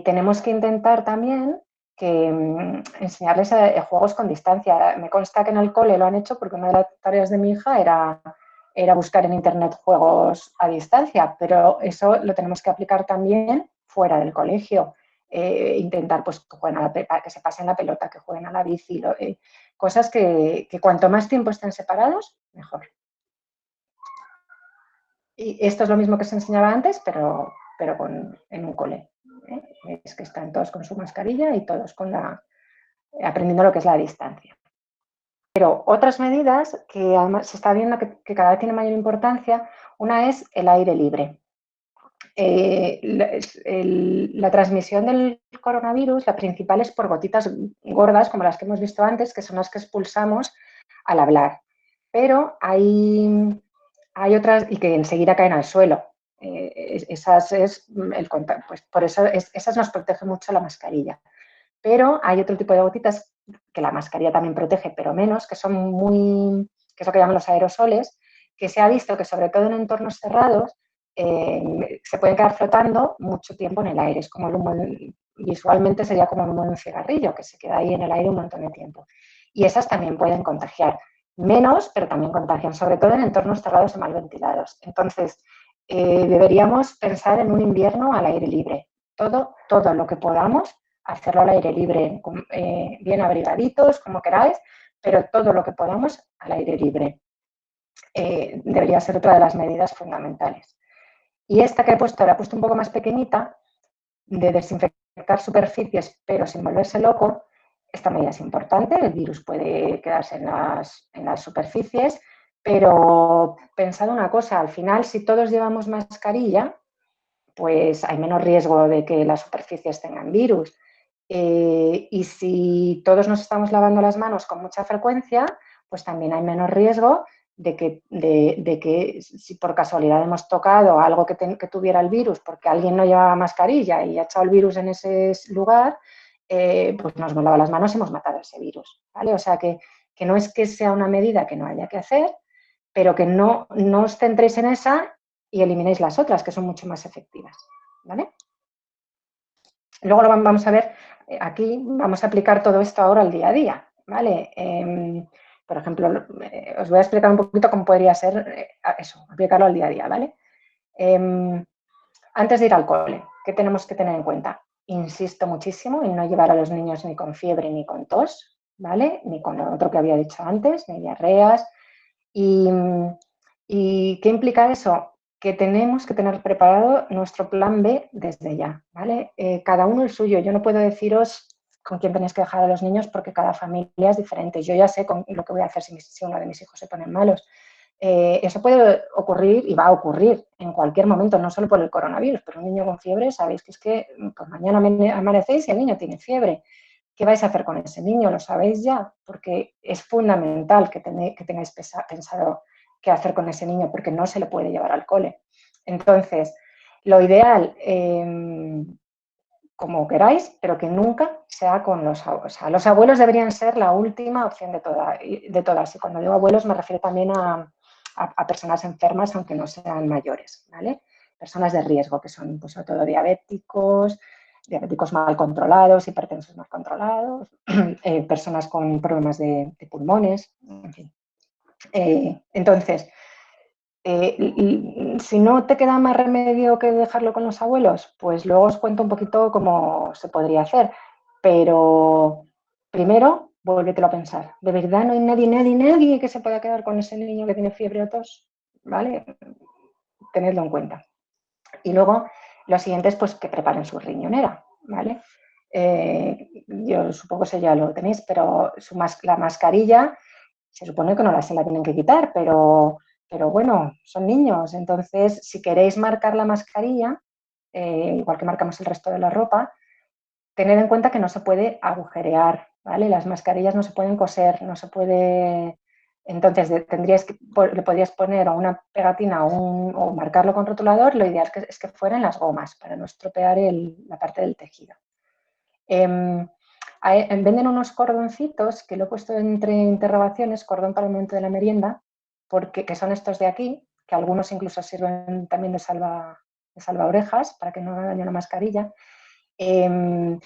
Tenemos que intentar también que enseñarles juegos con distancia. Me consta que en el cole lo han hecho porque una de las tareas de mi hija era buscar en internet juegos a distancia, pero eso lo tenemos que aplicar también fuera del colegio. Intentar pues, que, que se pasen la pelota, que jueguen a la bici, cosas que cuanto más tiempo estén separados, mejor. Y esto es lo mismo que se enseñaba antes, pero en un cole. Es que están todos con su mascarilla y todos aprendiendo lo que es la distancia. Pero otras medidas que además se está viendo que cada vez tienen mayor importancia, una es el aire libre. La transmisión del coronavirus, la principal es por gotitas gordas, como las que hemos visto antes, que son las que expulsamos al hablar. Pero hay otras y que enseguida caen al suelo. Pues por eso esas nos protege mucho la mascarilla. Pero hay otro tipo de gotitas que la mascarilla también protege, pero menos, que es lo que llaman los aerosoles, que se ha visto que sobre todo en entornos cerrados se pueden quedar flotando mucho tiempo en el aire. Es como el humo, visualmente sería como el humo de un cigarrillo, que se queda ahí en el aire un montón de tiempo. Y esas también pueden contagiar. Menos, pero también contagian, sobre todo en entornos cerrados y mal ventilados. Entonces, deberíamos pensar en un invierno al aire libre. Todo lo que podamos, hacerlo al aire libre, bien abrigaditos, como queráis, pero todo lo que podamos al aire libre. Debería ser otra de las medidas fundamentales. Y esta que he puesto, la he puesto un poco más pequeñita, de desinfectar superficies, pero sin volverse loco. Esta medida es importante, el virus puede quedarse en las superficies, pero pensad una cosa, al final, si todos llevamos mascarilla, pues hay menos riesgo de que las superficies tengan virus. Y si todos nos estamos lavando las manos con mucha frecuencia, pues también hay menos riesgo de que si por casualidad hemos tocado algo que tuviera el virus porque alguien no llevaba mascarilla y ha echado el virus en ese lugar, pues nos hemos lavado las manos y hemos matado ese virus, ¿vale? O sea que no es que sea una medida que no haya que hacer, pero que no os centréis en esa y eliminéis las otras, que son mucho más efectivas, ¿vale? Luego lo vamos a ver, aquí vamos a aplicar todo esto ahora al día a día, ¿vale? Por ejemplo, os voy a explicar un poquito cómo podría ser eso, aplicarlo al día a día, ¿vale? Antes de ir al cole, ¿qué tenemos que tener en cuenta? Insisto muchísimo en no llevar a los niños ni con fiebre ni con tos, ¿vale? Ni con lo otro que había dicho antes, ni diarreas. ¿Y qué implica eso? Que tenemos que tener preparado nuestro plan B desde ya, ¿vale? Cada uno el suyo. Yo no puedo deciros con quién tenéis que dejar a los niños porque cada familia es diferente. Yo ya sé lo que voy a hacer si uno de mis hijos se ponen malos. Eso puede ocurrir y va a ocurrir en cualquier momento, no solo por el coronavirus, pero un niño con fiebre, sabéis que es que pues mañana amanecéis y el niño tiene fiebre. ¿Qué vais a hacer con ese niño? ¿Lo sabéis ya? Porque es fundamental que tengáis pensado qué hacer con ese niño, porque no se le puede llevar al cole. Entonces, lo ideal, como queráis, pero que nunca sea con los abuelos. O sea, los abuelos deberían ser la última opción de todas. Y cuando digo abuelos me refiero también a personas enfermas, aunque no sean mayores, ¿vale? Personas de riesgo, que son pues, sobre todo diabéticos mal controlados, hipertensos mal controlados, personas con problemas de pulmones, en fin. Entonces, si no te queda más remedio que dejarlo con los abuelos, pues luego os cuento un poquito cómo se podría hacer. Pero primero, vuélvetelo a pensar. ¿De verdad no hay nadie que se pueda quedar con ese niño que tiene fiebre o tos? ¿Vale? Tenedlo en cuenta. Y luego, lo siguiente es pues, que preparen su riñonera, ¿vale? Yo supongo que eso ya lo tenéis, pero la mascarilla se supone que no se la tienen que quitar, pero bueno, son niños. Entonces, si queréis marcar la mascarilla, igual que marcamos el resto de la ropa, tened en cuenta que no se puede agujerear, ¿vale? Las mascarillas no se pueden coser, no se puede Entonces, le podrías poner una pegatina o marcarlo con rotulador. Lo ideal es que fueran las gomas para no estropear la parte del tejido. Venden unos cordoncitos que lo he puesto entre interrogaciones, cordón para el momento de la merienda, que son estos de aquí, que algunos incluso sirven también de salva orejas para que no haga daño la mascarilla, que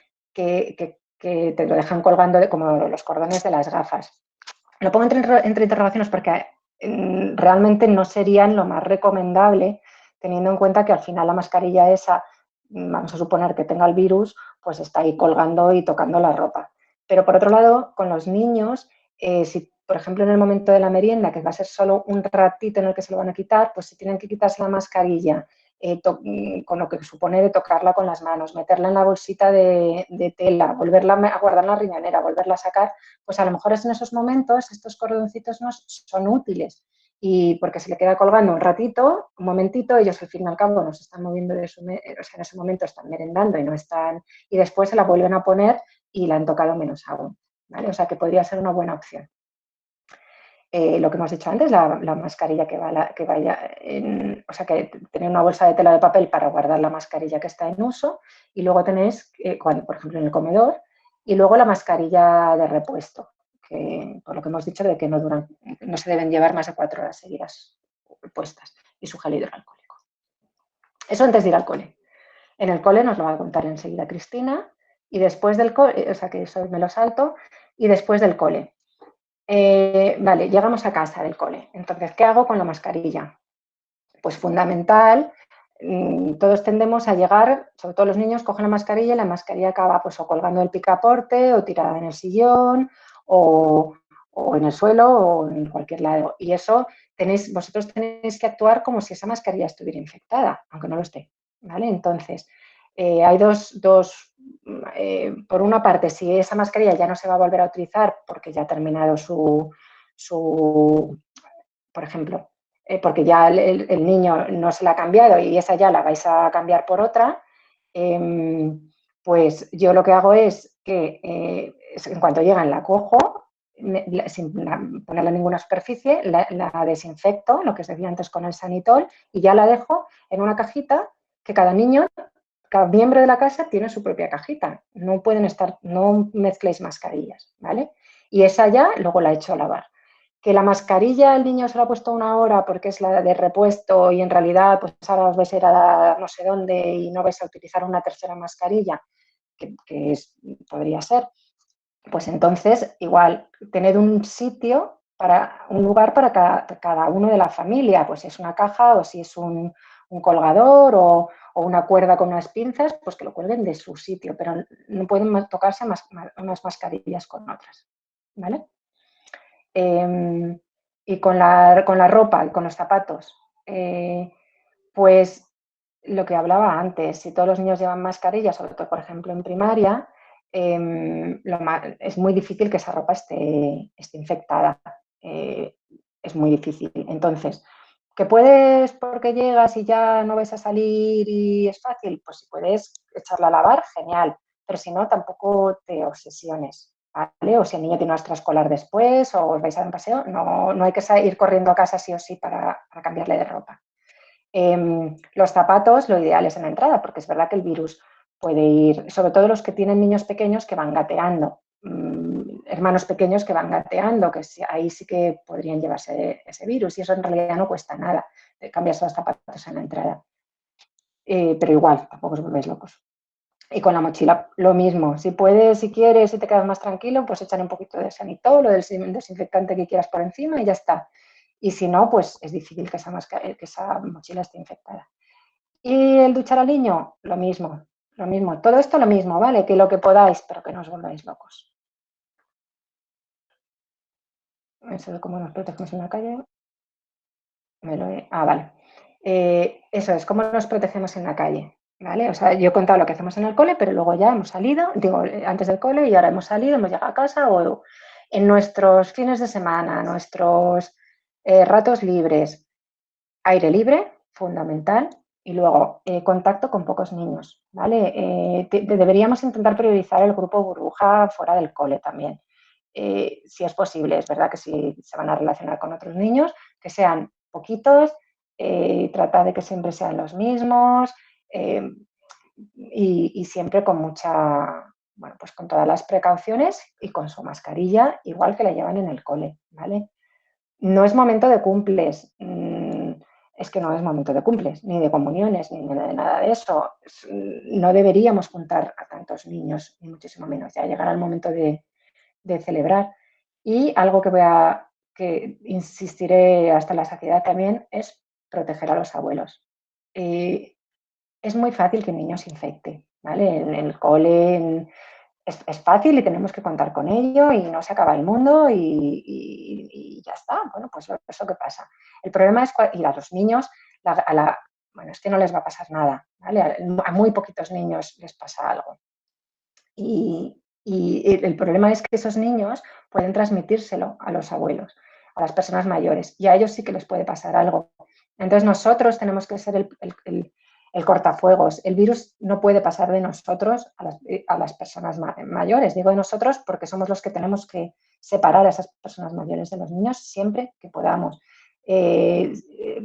te lo dejan colgando como los cordones de las gafas. Lo pongo entre interrogaciones porque realmente no serían lo más recomendable, teniendo en cuenta que al final la mascarilla esa, vamos a suponer que tenga el virus, pues está ahí colgando y tocando la ropa. Pero por otro lado, con los niños, si por ejemplo en el momento de la merienda, que va a ser solo un ratito en el que se lo van a quitar, pues si tienen que quitarse la mascarilla, con lo que supone de tocarla con las manos, meterla en la bolsita de tela, volverla a guardar en la riñonera, volverla a sacar, pues a lo mejor en esos momentos estos cordoncitos no son útiles. Y porque se le queda colgando un ratito, un momentito, ellos al fin y al cabo no se están moviendo en ese momento están merendando y después se la vuelven a poner y la han tocado menos aún, ¿vale? O sea que podría ser una buena opción. Lo que hemos dicho antes, la mascarilla que vaya o sea, que tener una bolsa de tela de papel para guardar la mascarilla que está en uso, y luego tenéis, por ejemplo, en el comedor, y luego la mascarilla de repuesto, que por lo que hemos dicho de que no se deben llevar más de 4 horas seguidas puestas, y su gel hidroalcohólico. Eso antes de ir al cole. En el cole nos lo va a contar enseguida Cristina, y después del cole, o sea que eso me lo salto, y después del cole. Vale, llegamos a casa del cole. Entonces, ¿qué hago con la mascarilla? Pues fundamental, todos tendemos a llegar, sobre todo los niños, cogen la mascarilla y la mascarilla acaba pues o colgando el picaporte o tirada en el sillón o en el suelo o en cualquier lado. Y eso vosotros tenéis que actuar como si esa mascarilla estuviera infectada, aunque no lo esté. ¿Vale? Entonces, hay por una parte, si esa mascarilla ya no se va a volver a utilizar porque ya ha terminado por ejemplo, porque ya el niño no se la ha cambiado y esa ya la vais a cambiar por otra, pues yo lo que hago es que en cuanto llegan la cojo, sin ponerla en ninguna superficie, la desinfecto, lo que os decía antes con el sanitol, y ya la dejo en una cajita que cada miembro de la casa tiene su propia cajita. No mezcléis mascarillas, ¿vale? Y esa ya luego la echo a lavar. Que la mascarilla el niño se la ha puesto 1 hora porque es la de repuesto y en realidad pues ahora os vais a ir a no sé dónde y no vais a utilizar una tercera mascarilla, podría ser, pues entonces igual tened un lugar para cada uno de la familia, pues si es una caja o si es un colgador o una cuerda con unas pinzas, pues que lo cuelguen de su sitio, pero no pueden tocarse unas mascarillas con otras, ¿vale? Y con la ropa y con los zapatos, pues lo que hablaba antes, si todos los niños llevan mascarilla, sobre todo, por ejemplo, en primaria, es muy difícil que esa ropa esté infectada. Es muy difícil. Entonces, ¿que puedes porque llegas y ya no vas a salir y es fácil? Pues si puedes echarla a lavar, genial. Pero si no, tampoco te obsesiones, ¿vale? O si el niño tiene una extraescolar después o os vais a dar un paseo, no hay que ir corriendo a casa sí o sí para cambiarle de ropa. Los zapatos, lo ideal es en la entrada, porque es verdad que el virus puede ir, sobre todo los que tienen niños pequeños que van gateando, hermanos pequeños que van gateando, que ahí sí que podrían llevarse ese virus y eso en realidad no cuesta nada, cambiarse los zapatos en la entrada. Pero igual, tampoco os volvéis locos. Y con la mochila lo mismo, si puedes, si quieres, si te quedas más tranquilo, pues echar un poquito de sanitol o del desinfectante que quieras por encima y ya está. Y si no, pues es difícil que esa mochila esté infectada. Y el duchar al niño, lo mismo. Todo esto lo mismo, ¿vale? Que lo que podáis, pero que no os volváis locos. Eso de cómo nos protegemos en la calle. Vale. Eso es, cómo nos protegemos en la calle, ¿vale? O sea, yo he contado lo que hacemos en el cole, pero luego ya hemos salido, digo, antes del cole y ahora hemos salido, hemos llegado a casa o en nuestros fines de semana, nuestros ratos libres, aire libre, fundamental, y luego contacto con pocos niños, ¿vale? Deberíamos intentar priorizar el grupo burbuja fuera del cole también. si es posible, es verdad que si se van a relacionar con otros niños, que sean poquitos, trata de que siempre sean los mismos y siempre con bueno, pues con todas las precauciones y con su mascarilla, igual que la llevan en el cole, ¿vale? No es momento de cumples, es que no es momento de cumples, ni de comuniones, ni de nada de eso. No deberíamos juntar a tantos niños, ni muchísimo menos. Ya llegará el momento de celebrar. Y algo que insistiré hasta la saciedad también es proteger a los abuelos. Es muy fácil que un niño se infecte, ¿vale? En el cole es fácil y tenemos que contar con ello y no se acaba el mundo y ya está. Bueno, pues eso que pasa. El problema es, y a los niños, bueno, es que no les va a pasar nada, ¿vale? A muy poquitos niños les pasa algo. Y el problema es que esos niños pueden transmitírselo a los abuelos, a las personas mayores, y a ellos sí que les puede pasar algo. Entonces nosotros tenemos que ser el cortafuegos. El virus no puede pasar de nosotros a las personas mayores. Digo de nosotros porque somos los que tenemos que separar a esas personas mayores de los niños siempre que podamos.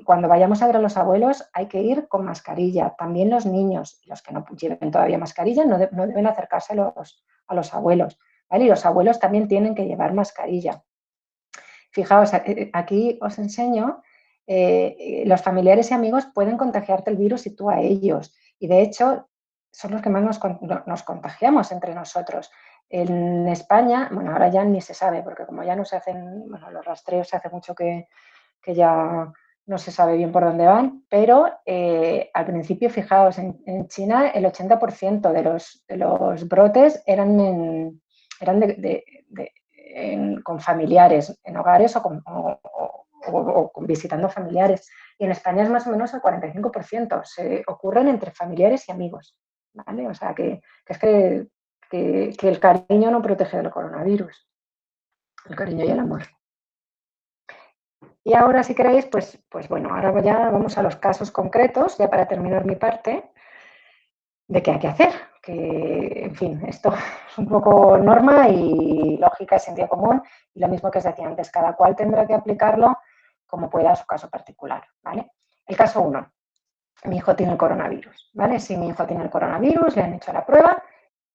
Cuando vayamos a ver a los abuelos hay que ir con mascarilla. También los niños, los que no lleven todavía mascarilla, no deben acercarse a los abuelos, ¿vale? Y los abuelos también tienen que llevar mascarilla. Fijaos, aquí os enseño, los familiares y amigos pueden contagiarte el virus y tú a ellos. Y de hecho, son los que más nos contagiamos entre nosotros. En España, bueno, ahora ya ni se sabe, porque como ya no se hacen, bueno, los rastreos hace mucho que ya no se sabe bien por dónde van, pero al principio, fijaos, en China el 80% de los brotes eran con familiares, en hogares o visitando familiares. Y en España es más o menos el 45%. Se ocurren entre familiares y amigos, ¿vale? O sea, que es que el cariño no protege del coronavirus. El cariño y el amor. Y ahora, si queréis, pues bueno, ahora ya vamos a los casos concretos, ya para terminar mi parte, de qué hay que hacer. Que, en fin, esto es un poco norma y lógica y sentido común, y lo mismo que os decía antes, cada cual tendrá que aplicarlo como pueda a su caso particular, ¿vale? El caso 1, mi hijo tiene el coronavirus, ¿vale? Si mi hijo tiene el coronavirus, le han hecho la prueba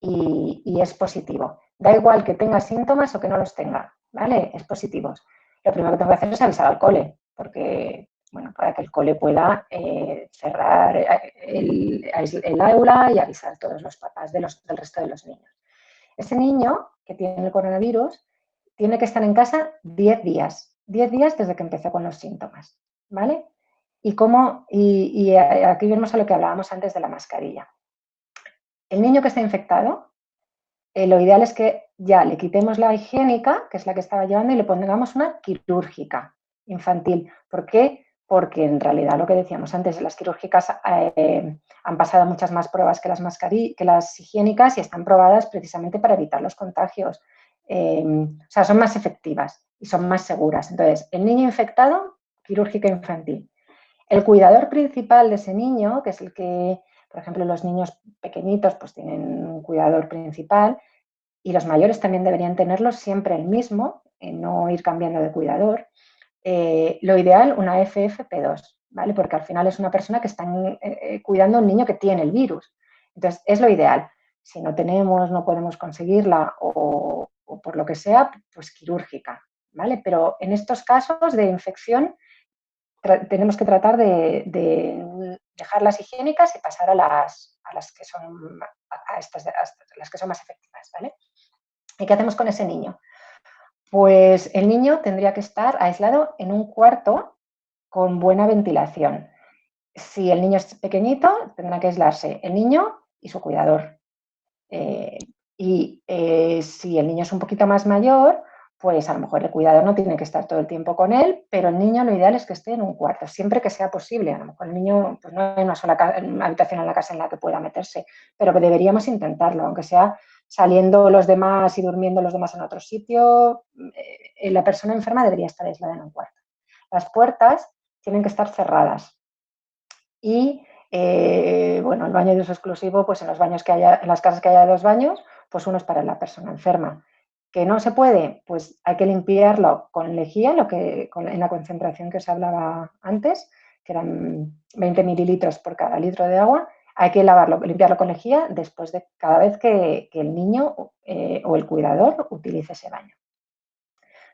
y es positivo. Da igual que tenga síntomas o que no los tenga, ¿vale? Es positivo. Lo primero que tengo que hacer es avisar al cole, porque, bueno, para que el cole pueda cerrar el aula y avisar a todos los papás del resto de los niños. Ese niño que tiene el coronavirus tiene que estar en casa 10 días, 10 días desde que empezó con los síntomas, ¿vale? Y aquí vemos a lo que hablábamos antes de la mascarilla. El niño que está infectado, lo ideal es que ya le quitemos la higiénica, que es la que estaba llevando, y le pongamos una quirúrgica infantil. ¿Por qué? Porque en realidad lo que decíamos antes, las quirúrgicas han pasado muchas más pruebas que las higiénicas y están probadas precisamente para evitar los contagios. O sea, son más efectivas y son más seguras. Entonces, el niño infectado, quirúrgica infantil. El cuidador principal de ese niño, que es el que, por ejemplo, los niños pequeñitos pues tienen un cuidador principal y los mayores también deberían tenerlo siempre el mismo, no ir cambiando de cuidador. Lo ideal, una FFP2, ¿vale? Porque al final es una persona que está cuidando a un niño que tiene el virus. Entonces, es lo ideal. Si no tenemos, no podemos conseguirla o por lo que sea, pues quirúrgica, ¿vale? Pero en estos casos de infección tenemos que tratar de dejar las higiénicas y pasar a las que son las que son más efectivas, ¿vale? ¿Y qué hacemos con ese niño? Pues el niño tendría que estar aislado en un cuarto con buena ventilación. Si el niño es pequeñito, tendrá que aislarse el niño y su cuidador. Si el niño es un poquito más mayor, pues a lo mejor el cuidador no tiene que estar todo el tiempo con él, pero el niño lo ideal es que esté en un cuarto, siempre que sea posible. A lo mejor el niño, pues no hay una sola habitación en la casa en la que pueda meterse, pero que deberíamos intentarlo, aunque sea saliendo los demás y durmiendo los demás en otro sitio, la persona enferma debería estar aislada en un cuarto. Las puertas tienen que estar cerradas y bueno, el baño de uso exclusivo, pues en los baños que haya, en las casas que haya dos baños, pues uno es para la persona enferma. ¿Que no se puede? Pues hay que limpiarlo con lejía, en la concentración que os hablaba antes, que eran 20 mililitros por cada litro de agua. Hay que limpiarlo con lejía después de cada vez que el niño o el cuidador utilice ese baño.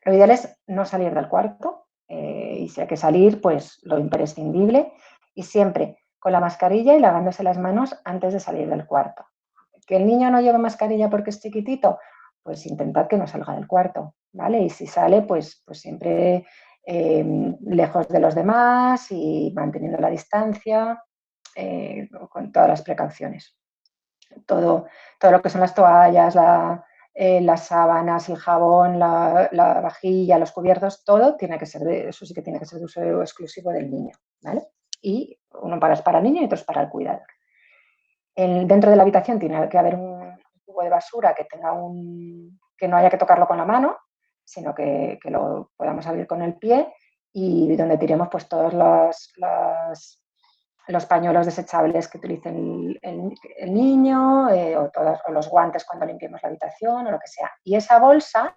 Lo ideal es no salir del cuarto y si hay que salir, pues lo imprescindible y siempre con la mascarilla y lavándose las manos antes de salir del cuarto. ¿Que el niño no lleva mascarilla porque es chiquitito? Pues intentad que no salga del cuarto, ¿vale? Y si sale, pues siempre lejos de los demás y manteniendo la distancia, con todas las precauciones. Todo lo que son las toallas, las sábanas, el jabón, la vajilla, los cubiertos, todo tiene que ser eso sí que tiene que ser de uso exclusivo del niño, ¿vale? Y uno para el niño y otros para el cuidador. Dentro de la habitación tiene que haber un tubo de basura que no haya que tocarlo con la mano, sino que lo podamos abrir con el pie y donde tiremos pues todos los pañuelos desechables que utilice el niño o los guantes cuando limpiemos la habitación o lo que sea. Y esa bolsa,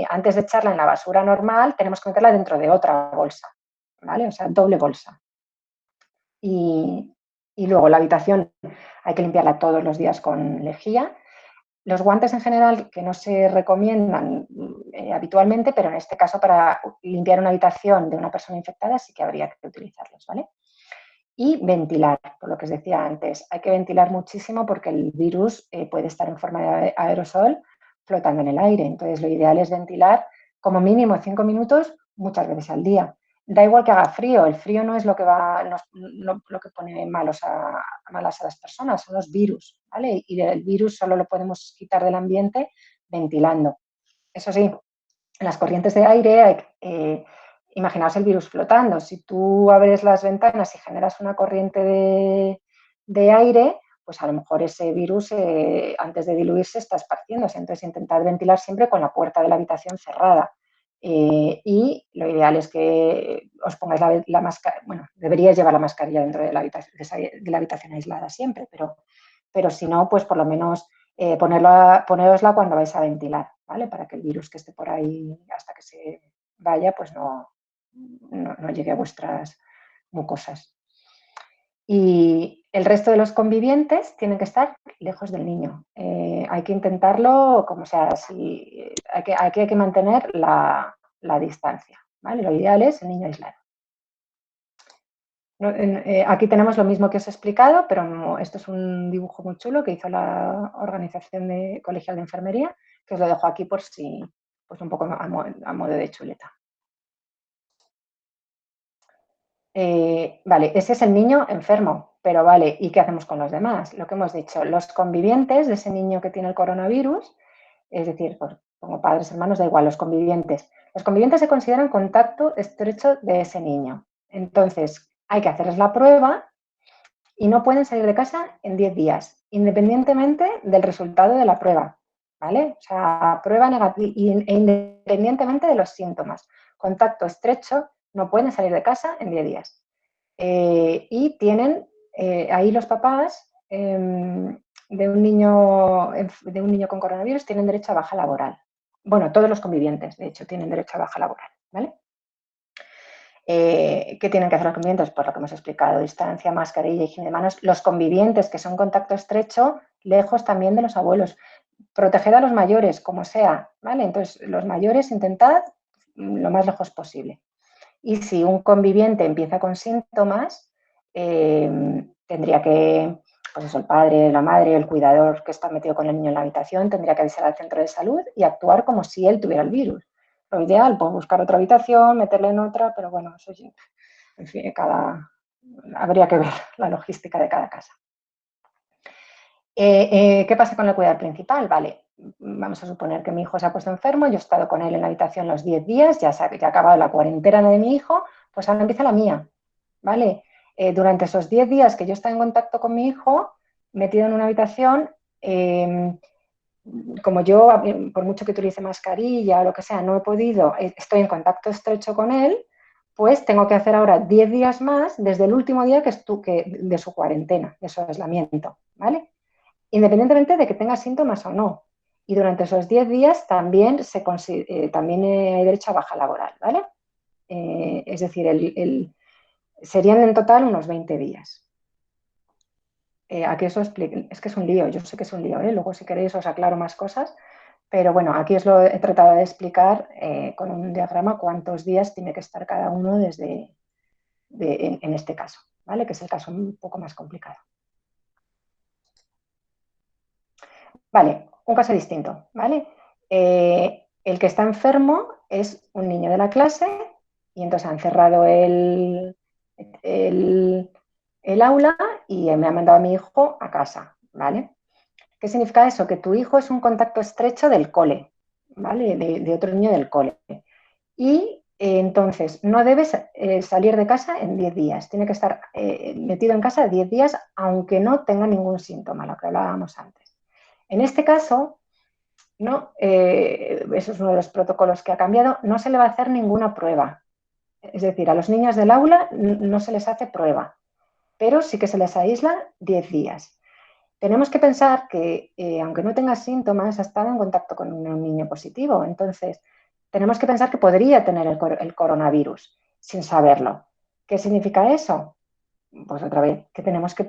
antes de echarla en la basura normal, tenemos que meterla dentro de otra bolsa, ¿vale? O sea, doble bolsa. Y luego la habitación hay que limpiarla todos los días con lejía. Los guantes en general que no se recomiendan habitualmente, pero en este caso para limpiar una habitación de una persona infectada sí que habría que utilizarlos, ¿vale? Y ventilar, por lo que os decía antes, hay que ventilar muchísimo porque el virus puede estar en forma de aerosol flotando en el aire. Entonces lo ideal es ventilar como mínimo 5 minutos muchas veces al día. Da igual que haga frío, el frío no es lo que lo que pone malas a las personas, son los virus, ¿vale? Y el virus solo lo podemos quitar del ambiente ventilando. Eso sí, en las corrientes de aire, imaginaos el virus flotando. Si tú abres las ventanas y generas una corriente de aire, pues a lo mejor ese virus antes de diluirse está esparciéndose. Entonces intentad ventilar siempre con la puerta de la habitación cerrada. Y lo ideal es que os pongáis la mascarilla, bueno, deberíais llevar la mascarilla dentro de la habitación aislada siempre, pero si no, pues por lo menos ponérosla cuando vais a ventilar, ¿vale? Para que el virus que esté por ahí hasta que se vaya, pues no llegue a vuestras mucosas. Y el resto de los convivientes tienen que estar lejos del niño. Hay que intentarlo como sea, hay que mantener la distancia, ¿vale? Lo ideal es el niño aislado. Aquí tenemos lo mismo que os he explicado, pero esto es un dibujo muy chulo que hizo la Organización Colegial de Enfermería, que os lo dejo aquí por si, pues un poco a modo de chuleta. Vale, ese es el niño enfermo, pero vale, ¿y qué hacemos con los demás? Lo que hemos dicho, los convivientes de ese niño que tiene el coronavirus, es decir, pues, como padres, hermanos, da igual, los convivientes. Los convivientes se consideran contacto estrecho de ese niño. Entonces, hay que hacerles la prueba y no pueden salir de casa en 10 días, independientemente del resultado de la prueba, ¿vale? O sea, prueba negativa e independientemente de los síntomas. Contacto estrecho, no pueden salir de casa en 10 días. Y tienen ahí los papás de un niño con coronavirus tienen derecho a baja laboral. Bueno, todos los convivientes, de hecho, tienen derecho a baja laboral, ¿vale? ¿Qué tienen que hacer los convivientes? Pues lo que hemos explicado, distancia, mascarilla, higiene de manos. Los convivientes que son contacto estrecho, lejos también de los abuelos. Proteger a los mayores, como sea, ¿vale? Entonces, los mayores intentad lo más lejos posible. Y si un conviviente empieza con síntomas, tendría que, pues eso, el padre, la madre, el cuidador que está metido con el niño en la habitación, tendría que avisar al centro de salud y actuar como si él tuviera el virus. Lo ideal, pues buscar otra habitación, meterle en otra, pero bueno, eso sí, en fin, habría que ver la logística de cada casa. ¿Qué pasa con el cuidador principal? Vale, vamos a suponer que mi hijo se ha puesto enfermo, yo he estado con él en la habitación los 10 días, ya ha acabado la cuarentena de mi hijo, pues ahora empieza la mía, ¿vale? Durante esos 10 días que yo estaba en contacto con mi hijo, metido en una habitación, como yo, por mucho que utilice mascarilla o lo que sea, no he podido, estoy en contacto estrecho con él, pues tengo que hacer ahora 10 días más desde el último día de su cuarentena, de su aislamiento, ¿vale? Independientemente de que tenga síntomas o no. y durante esos 10 días también, también hay derecho a baja laboral, ¿vale? Es decir, serían en total unos 20 días. Aquí os explico, es que es un lío, yo sé que es un lío, luego si queréis os aclaro más cosas, pero bueno, aquí os lo he tratado de explicar con un diagrama cuántos días tiene que estar cada uno en este caso, ¿vale? Que es el caso un poco más complicado. Vale, un caso distinto, ¿vale? El que está enfermo es un niño de la clase y entonces han cerrado el aula y me ha mandado a mi hijo a casa, ¿vale? ¿Qué significa eso? Que tu hijo es un contacto estrecho del cole, ¿vale? De otro niño del cole. Y entonces no debes salir de casa en 10 días. Tiene que estar metido en casa 10 días, aunque no tenga ningún síntoma, lo que hablábamos antes. En este caso, no, eso es uno de los protocolos que ha cambiado, no se le va a hacer ninguna prueba. Es decir, a los niños del aula no se les hace prueba, pero sí que se les aísla 10 días. Tenemos que pensar que, aunque no tenga síntomas, ha estado en contacto con un niño positivo. Entonces, tenemos que pensar que podría tener el coronavirus sin saberlo. ¿Qué significa eso? Pues otra vez, que tenemos que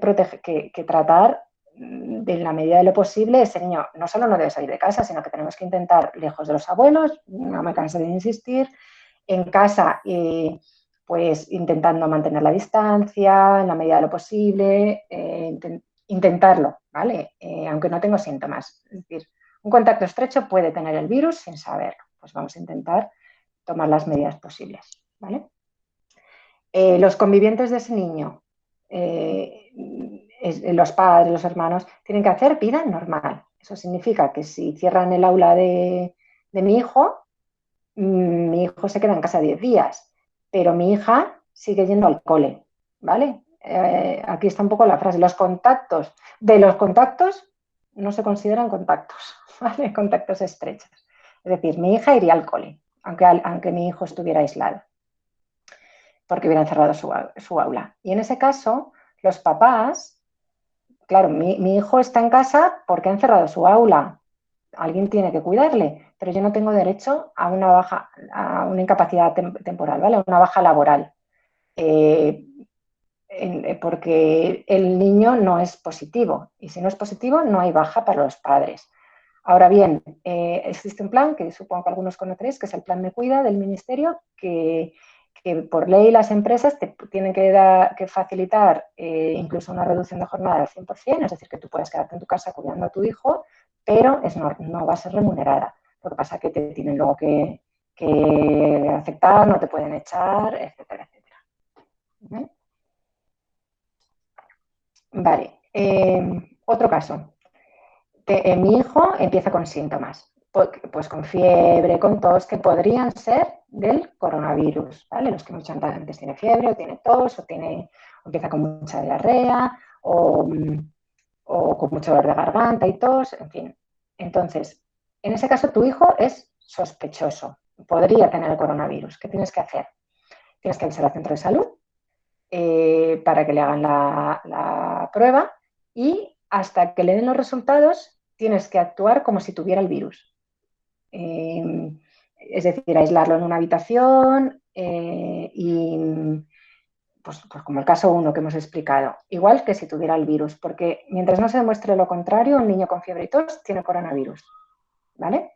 tratar de la medida de lo posible ese niño. No solo no debe salir de casa, sino que tenemos que intentar lejos de los abuelos, no me canso de insistir, en casa, pues intentando mantener la distancia en la medida de lo posible, intentarlo, ¿vale? Aunque no tengo síntomas. Es decir, un contacto estrecho puede tener el virus sin saberlo. Pues vamos a intentar tomar las medidas posibles, ¿vale? Los convivientes de ese niño, los padres, los hermanos, tienen que hacer vida normal. Eso significa que si cierran el aula de mi hijo se queda en casa 10 días, pero mi hija sigue yendo al cole, ¿vale? Aquí está un poco la frase, los contactos no se consideran contactos, ¿vale? Contactos estrechos. Es decir, mi hija iría al cole, aunque mi hijo estuviera aislado, porque hubieran cerrado su aula. Y en ese caso, los papás, claro, mi hijo está en casa porque han cerrado su aula. Alguien tiene que cuidarle, pero yo no tengo derecho a una incapacidad temporal, ¿vale? A una baja laboral. Porque el niño no es positivo y si no es positivo no hay baja para los padres. Ahora bien, existe un plan que supongo que algunos conoceréis, que es el Plan Me Cuida del Ministerio, que por ley las empresas te tienen que facilitar incluso una reducción de jornada del 100%, es decir, que tú puedas quedarte en tu casa cuidando a tu hijo, pero no va a ser remunerada. Lo que pasa es que te tienen luego que aceptar, no te pueden echar, etcétera, etcétera. ¿Vale? Vale. Otro caso. Mi hijo empieza con síntomas, pues con fiebre, con tos, que podrían ser del coronavirus, ¿vale? Los que muchas antes tiene fiebre, o tiene tos, o empieza con mucha diarrea, o con mucho dolor de garganta y tos, en fin. Entonces, en ese caso tu hijo es sospechoso, podría tener el coronavirus. ¿Qué tienes que hacer? Tienes que avisar al centro de salud para que le hagan la prueba y hasta que le den los resultados tienes que actuar como si tuviera el virus. Es decir, aislarlo en una habitación y pues como el caso 1 que hemos explicado, igual que si tuviera el virus, porque mientras no se demuestre lo contrario, un niño con fiebre y tos tiene coronavirus, ¿vale?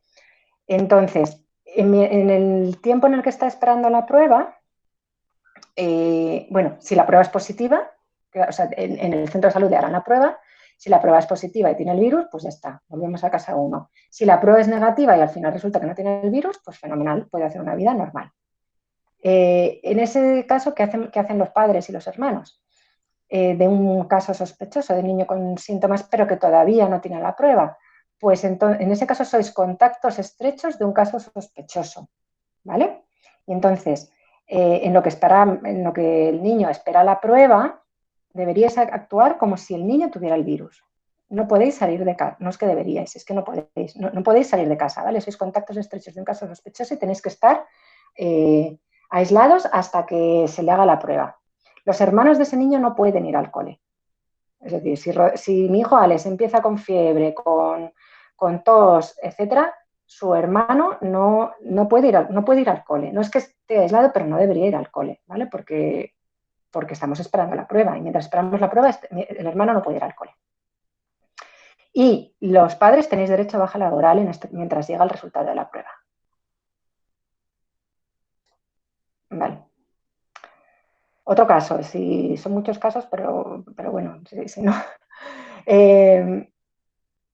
Entonces, en el tiempo en el que está esperando la prueba, bueno, si la prueba es positiva, o sea, en el centro de salud le harán la prueba, si la prueba es positiva y tiene el virus, pues ya está, volvemos a casa 1. Si la prueba es negativa y al final resulta que no tiene el virus, pues fenomenal, puede hacer una vida normal. En ese caso, ¿qué hacen los padres y los hermanos? De un caso sospechoso de niño con síntomas, pero que todavía no tiene la prueba. Pues en ese caso sois contactos estrechos de un caso sospechoso, ¿vale? Y entonces, en lo que el niño espera la prueba, deberíais actuar como si el niño tuviera el virus. No podéis salir de casa, no es que deberíais, es que no podéis salir de casa, ¿vale? Sois contactos estrechos de un caso sospechoso y tenéis que estar aislados hasta que se le haga la prueba. Los hermanos de ese niño no pueden ir al cole. Es decir, si mi hijo Alex empieza con fiebre, con con tos, etcétera, su hermano no puede ir al cole. No es que esté aislado, pero no debería ir al cole, ¿vale? Porque estamos esperando la prueba y mientras esperamos la prueba, el hermano no puede ir al cole. Y los padres tenéis derecho a baja laboral mientras llega el resultado de la prueba. Vale. Otro caso, sí, son muchos casos, pero bueno, si no.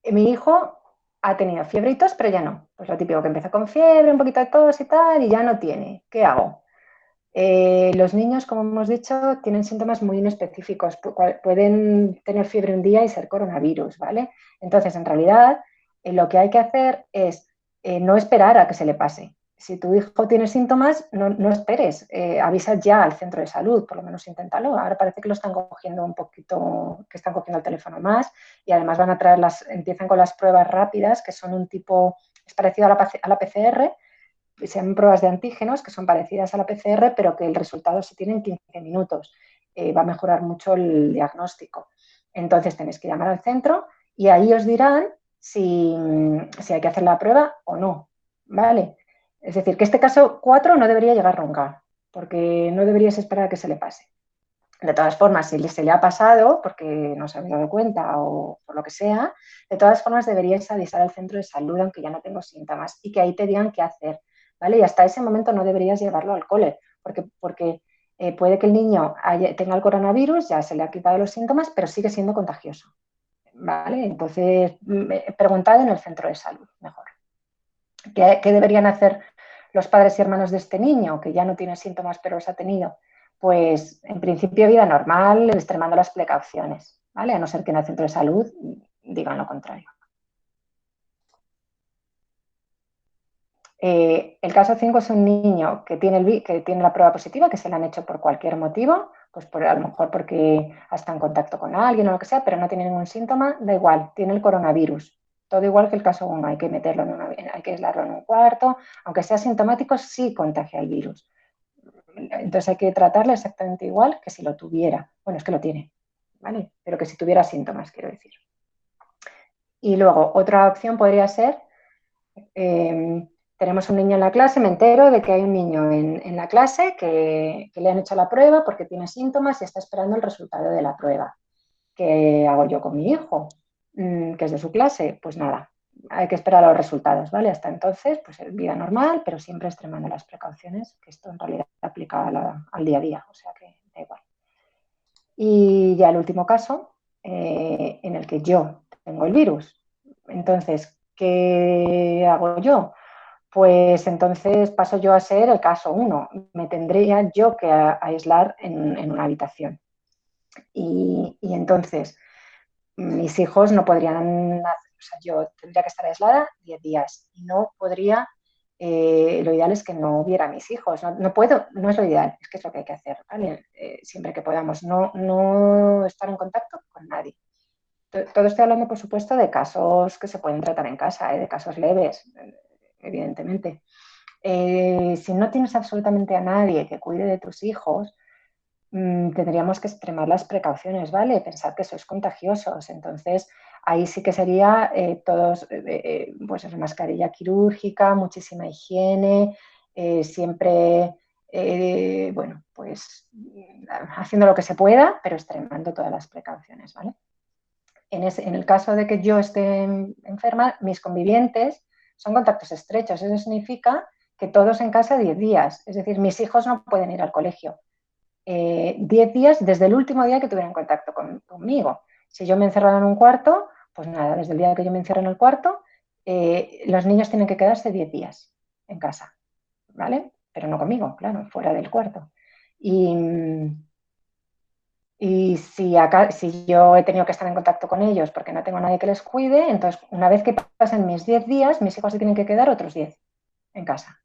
Mi hijo ha tenido fiebre y tos, pero ya no. Pues lo típico que empieza con fiebre, un poquito de tos y tal, y ya no tiene. ¿Qué hago? Los niños, como hemos dicho, tienen síntomas muy inespecíficos. Pueden tener fiebre un día y ser coronavirus, ¿vale? Entonces, en realidad, lo que hay que hacer es no esperar a que se le pase. Si tu hijo tiene síntomas, no esperes, avisa ya al centro de salud, por lo menos inténtalo. Ahora parece que lo están cogiendo un poquito, que están cogiendo el teléfono más y además van a traer empiezan con las pruebas rápidas, que son un tipo, es parecido a la PCR, se llaman pruebas de antígenos, que son parecidas a la PCR, pero que el resultado se tiene en 15 minutos. Va a mejorar mucho el diagnóstico. Entonces tenéis que llamar al centro y ahí os dirán si hay que hacer la prueba o no, ¿vale? Es decir, que este caso 4 no debería llegar nunca, porque no deberíais esperar a que se le pase. De todas formas, si se le ha pasado, porque no se habéis dado cuenta o por lo que sea, de todas formas deberíais avisar al centro de salud, aunque ya no tengo síntomas, y que ahí te digan qué hacer, ¿vale? Y hasta ese momento no deberías llevarlo al cole, porque puede que el niño tenga el coronavirus, ya se le ha quitado los síntomas, pero sigue siendo contagioso, ¿vale? Entonces, preguntad en el centro de salud, mejor. ¿Qué deberían hacer los padres y hermanos de este niño, que ya no tiene síntomas, pero los ha tenido? Pues en principio vida normal, extremando las precauciones, ¿vale? A no ser que en el centro de salud digan lo contrario. El caso 5 es un niño que tiene la prueba positiva, que se le han hecho por cualquier motivo, pues a lo mejor porque ha estado en contacto con alguien o lo que sea, pero no tiene ningún síntoma, da igual, tiene el coronavirus. Todo igual que el caso 1, hay que meterlo hay que aislarlo en un cuarto, aunque sea sintomático, sí contagia el virus. Entonces hay que tratarlo exactamente igual que si lo tuviera. Bueno, es que lo tiene, ¿vale? Pero que si tuviera síntomas, quiero decir. Y luego, otra opción podría ser, tenemos un niño en la clase, me entero de que hay un niño en la clase que le han hecho la prueba porque tiene síntomas y está esperando el resultado de la prueba. ¿Qué hago yo con mi hijo, que es de su clase? Pues nada, hay que esperar a los resultados, ¿vale? Hasta entonces, pues vida normal, pero siempre extremando las precauciones, que esto en realidad aplica al día a día, o sea que da igual. Y ya el último caso, en el que yo tengo el virus. Entonces, ¿qué hago yo? Pues entonces paso yo a ser el caso 1. Me tendría yo que aislar en una habitación. Y entonces mis hijos no podrían, o sea, yo tendría que estar aislada 10 días y no podría, lo ideal es que no hubiera mis hijos, no puedo, no es lo ideal, es que es lo que hay que hacer, ¿vale? Siempre que podamos, no estar en contacto con nadie. Todo estoy hablando, por supuesto, de casos que se pueden tratar en casa, de casos leves, evidentemente. Si no tienes absolutamente a nadie que cuide de tus hijos, tendríamos que extremar las precauciones, ¿vale? Pensar que sois contagiosos. Entonces, ahí sí que sería pues mascarilla quirúrgica, muchísima higiene, siempre, bueno, pues haciendo lo que se pueda, pero extremando todas las precauciones, ¿vale? En el caso de que yo esté enferma, mis convivientes son contactos estrechos. Eso significa que todos en casa 10 días. Es decir, mis hijos no pueden ir al colegio. 10 días desde el último día que tuvieron contacto conmigo. Si yo me encerrara en un cuarto, pues nada, desde el día que yo me encierro en el cuarto, los niños tienen que quedarse 10 días en casa, ¿vale? Pero no conmigo, claro, fuera del cuarto. Y si yo he tenido que estar en contacto con ellos porque no tengo a nadie que les cuide, entonces una vez que pasen mis 10 días, mis hijos se tienen que quedar otros 10 en casa.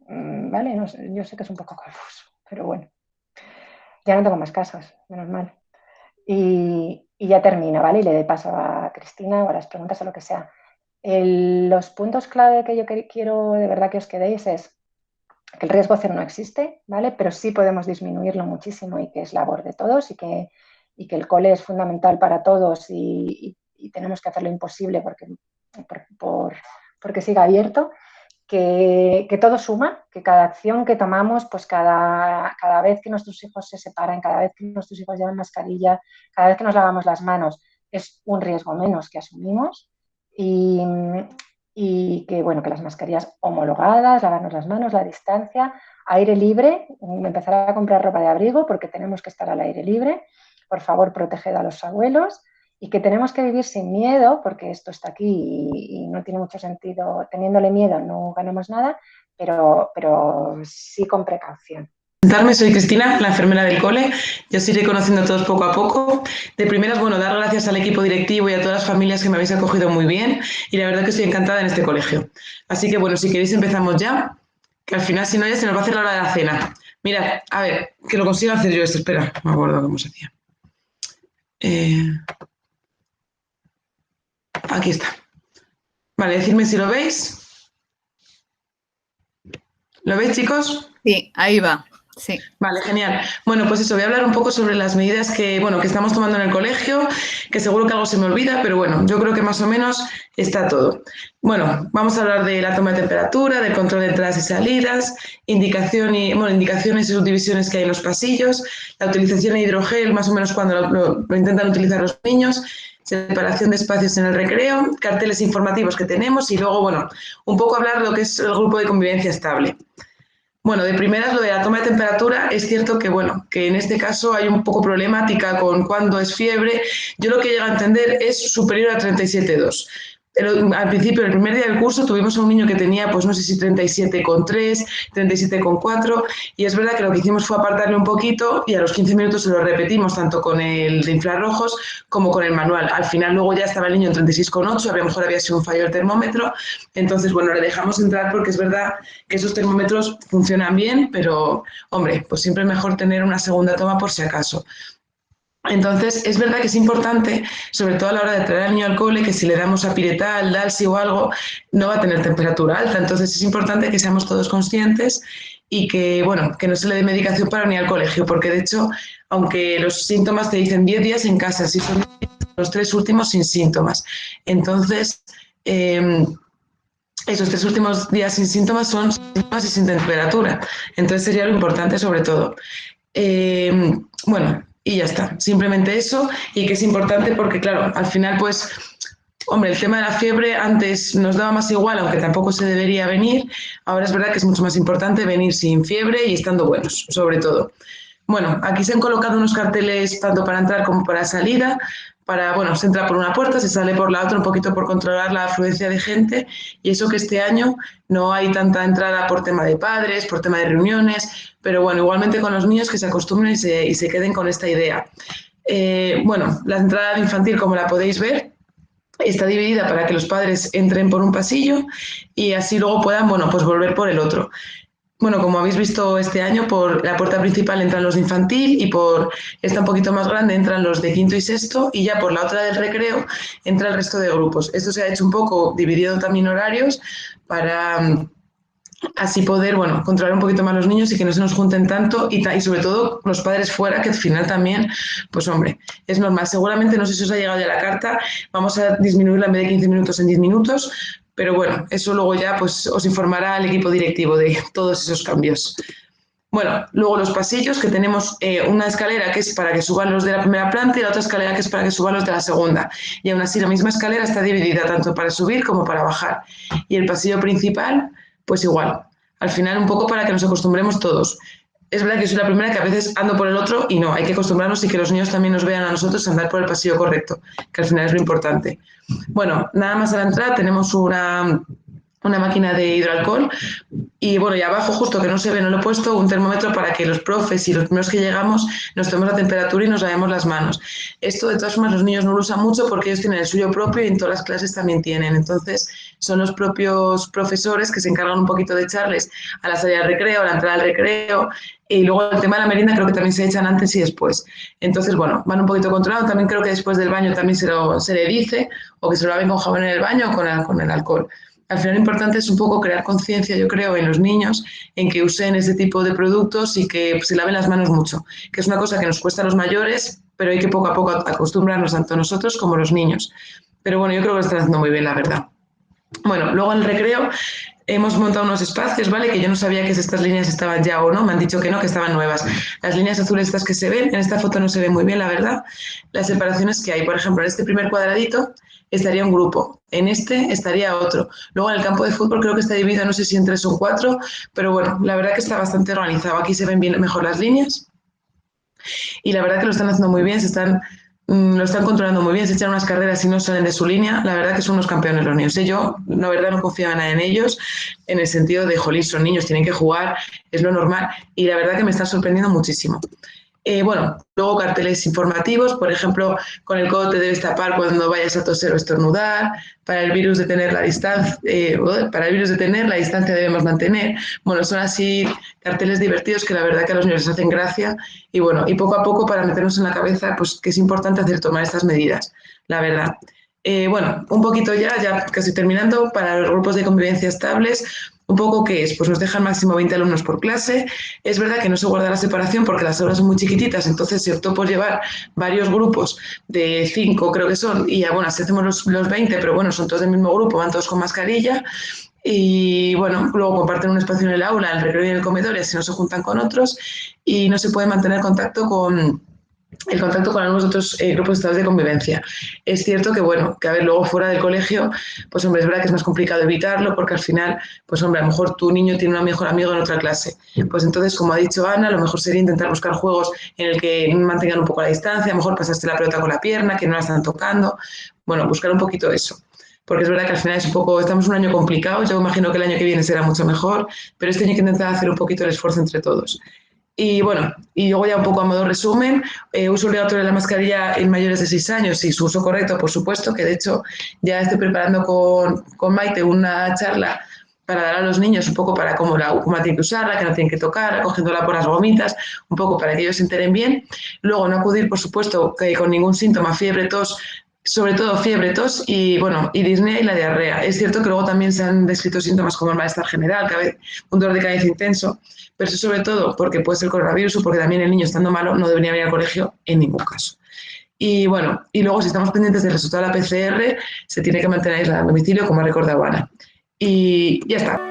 ¿Vale? No sé, yo sé que es un poco confuso, pero bueno. Ya no tengo más casos, menos mal. Y ya termino, ¿vale? Y le doy paso a Cristina o a las preguntas o lo que sea. Los puntos clave que yo quiero de verdad que os quedéis es que el riesgo cero no existe, ¿vale? Pero sí podemos disminuirlo muchísimo y que es labor de todos y que el cole es fundamental para todos y y tenemos que hacer lo imposible porque siga abierto, que todo suma, que cada acción que tomamos, pues cada vez que nuestros hijos se separan, cada vez que nuestros hijos llevan mascarilla, cada vez que nos lavamos las manos, es un riesgo menos que asumimos y que, bueno, que las mascarillas homologadas, lavarnos las manos, la distancia, aire libre, empezar a comprar ropa de abrigo porque tenemos que estar al aire libre, por favor, proteged a los abuelos y que tenemos que vivir sin miedo, porque esto está aquí y no tiene mucho sentido, teniéndole miedo no ganamos nada, pero sí con precaución. Soy Cristina, la enfermera del cole. Yo os iré conociendo a todos poco a poco. De primeras, bueno, dar gracias al equipo directivo y a todas las familias que me habéis acogido muy bien y la verdad que estoy encantada en este colegio. Así que, bueno, si queréis empezamos ya, que al final si no ya se nos va a hacer la hora de la cena. Mirad, a ver, que lo consiga hacer yo esto. Espera, no me acuerdo cómo se hacía. Aquí está. Vale, decidme si lo veis. ¿Lo veis, chicos? Sí, ahí va. Sí. Vale, genial. Bueno, pues eso, voy a hablar un poco sobre las medidas que estamos tomando en el colegio, que seguro que algo se me olvida, pero bueno, yo creo que más o menos está todo. Bueno, vamos a hablar de la toma de temperatura, del control de entradas y salidas, indicaciones y subdivisiones que hay en los pasillos, la utilización de hidrogel, más o menos cuando lo intentan utilizar los niños, separación de espacios en el recreo, carteles informativos que tenemos y luego, bueno, un poco hablar de lo que es el grupo de convivencia estable. Bueno, de primeras lo de la toma de temperatura, es cierto que en este caso hay un poco problemática con cuándo es fiebre. Yo lo que llego a entender es superior a 37,2. Pero al principio, el primer día del curso, tuvimos a un niño que tenía, pues no sé si 37,3, 37,4, y es verdad que lo que hicimos fue apartarle un poquito y a los 15 minutos se lo repetimos, tanto con el de infrarrojos como con el manual. Al final luego ya estaba el niño en 36,8, a lo mejor había sido un fallo del termómetro, entonces bueno, le dejamos entrar porque es verdad que esos termómetros funcionan bien, pero hombre, pues siempre es mejor tener una segunda toma por si acaso. Entonces, es verdad que es importante, sobre todo a la hora de traer al niño al cole, que si le damos apiretal, dalsi o algo, no va a tener temperatura alta. Entonces, es importante que seamos todos conscientes y que, bueno, que no se le dé medicación para venir al colegio, porque de hecho, aunque los síntomas te dicen 10 días en casa, si son los 3 últimos sin síntomas. Entonces, esos 3 últimos días sin síntomas son síntomas y sin temperatura. Entonces, sería lo importante sobre todo. Bueno, y ya está, simplemente eso, y que es importante porque, claro, al final, pues, hombre, el tema de la fiebre antes nos daba más igual, aunque tampoco se debería venir, ahora es verdad que es mucho más importante venir sin fiebre y estando buenos, sobre todo. Bueno, aquí se han colocado unos carteles tanto para entrar como para salida, se entra por una puerta, se sale por la otra, un poquito por controlar la afluencia de gente, y eso que este año no hay tanta entrada por tema de padres, por tema de reuniones, pero bueno, igualmente con los niños que se acostumbren y se queden con esta idea. La entrada infantil, como la podéis ver, está dividida para que los padres entren por un pasillo y así luego puedan, pues volver por el otro. Bueno, como habéis visto este año, por la puerta principal entran los de infantil y por esta un poquito más grande entran los de quinto y sexto y ya por la otra del recreo entra el resto de grupos. Esto se ha hecho un poco dividido también horarios para así poder, controlar un poquito más los niños y que no se nos junten tanto y sobre todo los padres fuera, que al final también, pues hombre, es normal. Seguramente, no sé si os ha llegado ya la carta, vamos a disminuirla en vez de 15 minutos en 10 minutos, pero bueno, eso luego ya pues os informará el equipo directivo de todos esos cambios. Bueno, luego los pasillos, que tenemos una escalera que es para que suban los de la primera planta y la otra escalera que es para que suban los de la segunda. Y aún así la misma escalera está dividida tanto para subir como para bajar. Y el pasillo principal, pues igual. Al final un poco para que nos acostumbremos todos. Es verdad que soy la primera que a veces ando por el otro y no, hay que acostumbrarnos y que los niños también nos vean a nosotros andar por el pasillo correcto, que al final es lo importante. Bueno, nada más a la entrada tenemos una máquina de hidroalcohol y y abajo, justo que no se ve, no lo he puesto, un termómetro para que los profes y los primeros que llegamos nos tomemos la temperatura y nos lavemos las manos. Esto de todas formas los niños no lo usan mucho porque ellos tienen el suyo propio y en todas las clases también tienen. Entonces son los propios profesores que se encargan un poquito de echarles a la salida del recreo, a la entrada del recreo. Y luego el tema de la merienda creo que también se echan antes y después. Entonces, van un poquito controlados. También creo que después del baño también se le dice, o que se lo laven con jabón en el baño o con el alcohol. Al final lo importante es un poco crear conciencia, yo creo, en los niños, en que usen ese tipo de productos y que se laven las manos mucho, que es una cosa que nos cuesta a los mayores, pero hay que poco a poco acostumbrarnos tanto nosotros como los niños. Pero bueno, yo creo que lo están haciendo muy bien, la verdad. Bueno, luego en el recreo hemos montado unos espacios, ¿vale? Que yo no sabía que estas líneas estaban ya o no, me han dicho que no, que estaban nuevas. Las líneas azules estas que se ven, en esta foto no se ve muy bien, la verdad, las separaciones que hay. Por ejemplo, en este primer cuadradito estaría un grupo, en este estaría otro. Luego en el campo de fútbol creo que está dividido, no sé si en 3 o 4, pero bueno, la verdad que está bastante organizado. Aquí se ven bien, mejor las líneas y la verdad que lo están haciendo muy bien, lo están controlando muy bien, se echan unas carreras y no salen de su línea, la verdad que son unos campeones los niños. Yo, la verdad, no confiaba nada en ellos, en el sentido de, jolín, son niños, tienen que jugar, es lo normal, y la verdad que me está sorprendiendo muchísimo. Bueno, luego carteles informativos, por ejemplo, con el codo te debes tapar cuando vayas a toser o estornudar, para el virus de tener la distancia, debemos mantener. Bueno, son así carteles divertidos que la verdad que a los niños les hacen gracia y bueno, y poco a poco para meternos en la cabeza pues que es importante tomar estas medidas, la verdad. Bueno, un poquito ya casi terminando, para los grupos de convivencia estables, un poco ¿qué es? Pues nos dejan máximo 20 alumnos por clase. Es verdad que no se guarda la separación porque las aulas son muy chiquititas, entonces se optó por llevar varios grupos de 5, creo que son, y ya bueno, así hacemos los 20, pero bueno, son todos del mismo grupo, van todos con mascarilla. Y bueno, luego comparten un espacio en el aula, en el recreo y en el comedor, y así no se juntan con otros, y no se puede mantener contacto con algunos otros grupos estables de convivencia. Es cierto que, bueno, que a ver, luego fuera del colegio, pues hombre, es verdad que es más complicado evitarlo porque al final, pues hombre, a lo mejor tu niño tiene un mejor amigo en otra clase. Pues entonces, como ha dicho Ana, lo mejor sería intentar buscar juegos en el que mantengan un poco la distancia, a lo mejor pasarse la pelota con la pierna, que no la están tocando, bueno, buscar un poquito eso. Porque es verdad que al final estamos un año complicado, yo imagino que el año que viene será mucho mejor, pero este año hay que intentar hacer un poquito el esfuerzo entre todos. Y bueno, y luego ya un poco a modo resumen, uso obligatorio de la mascarilla en mayores de 6 años y su uso correcto, por supuesto, que de hecho ya estoy preparando con Maite una charla para dar a los niños un poco para cómo tienen que usarla, que no tienen que tocar, cogiéndola por las gomitas, un poco para que ellos se enteren bien. Luego no acudir, por supuesto, que con ningún síntoma, fiebre, tos, sobre todo fiebre, tos y, bueno, y disnea y la diarrea. Es cierto que luego también se han descrito síntomas como el malestar general, un dolor de cabeza intenso, pero eso sobre todo porque puede ser coronavirus o porque también el niño estando malo no debería venir al colegio en ningún caso. Y bueno, y luego si estamos pendientes del resultado de la PCR, se tiene que mantener aislada en domicilio, como ha recordado Ana. Y ya está.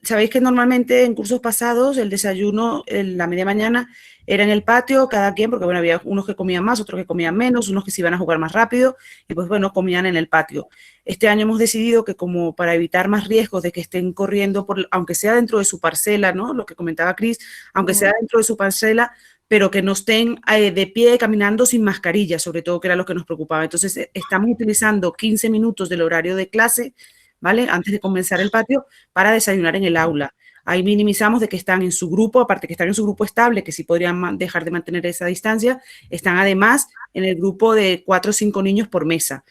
Sabéis que normalmente en cursos pasados el desayuno en la media mañana era en el patio, cada quien, porque bueno, había unos que comían más, otros que comían menos, unos que se iban a jugar más rápido y pues bueno, comían en el patio. Este año hemos decidido que como para evitar más riesgos de que estén corriendo, aunque sea dentro de su parcela, ¿no? Lo que comentaba Cris, aunque sea dentro de su parcela, pero que no estén de pie caminando sin mascarilla, sobre todo que era lo que nos preocupaba. Entonces estamos utilizando 15 minutos del horario de clase, ¿vale? Antes de comenzar el patio, para desayunar en el aula. Ahí minimizamos de que están en su grupo, aparte que están en su grupo estable, que sí podrían dejar de mantener esa distancia, están además en el grupo de 4 o 5 niños por mesa,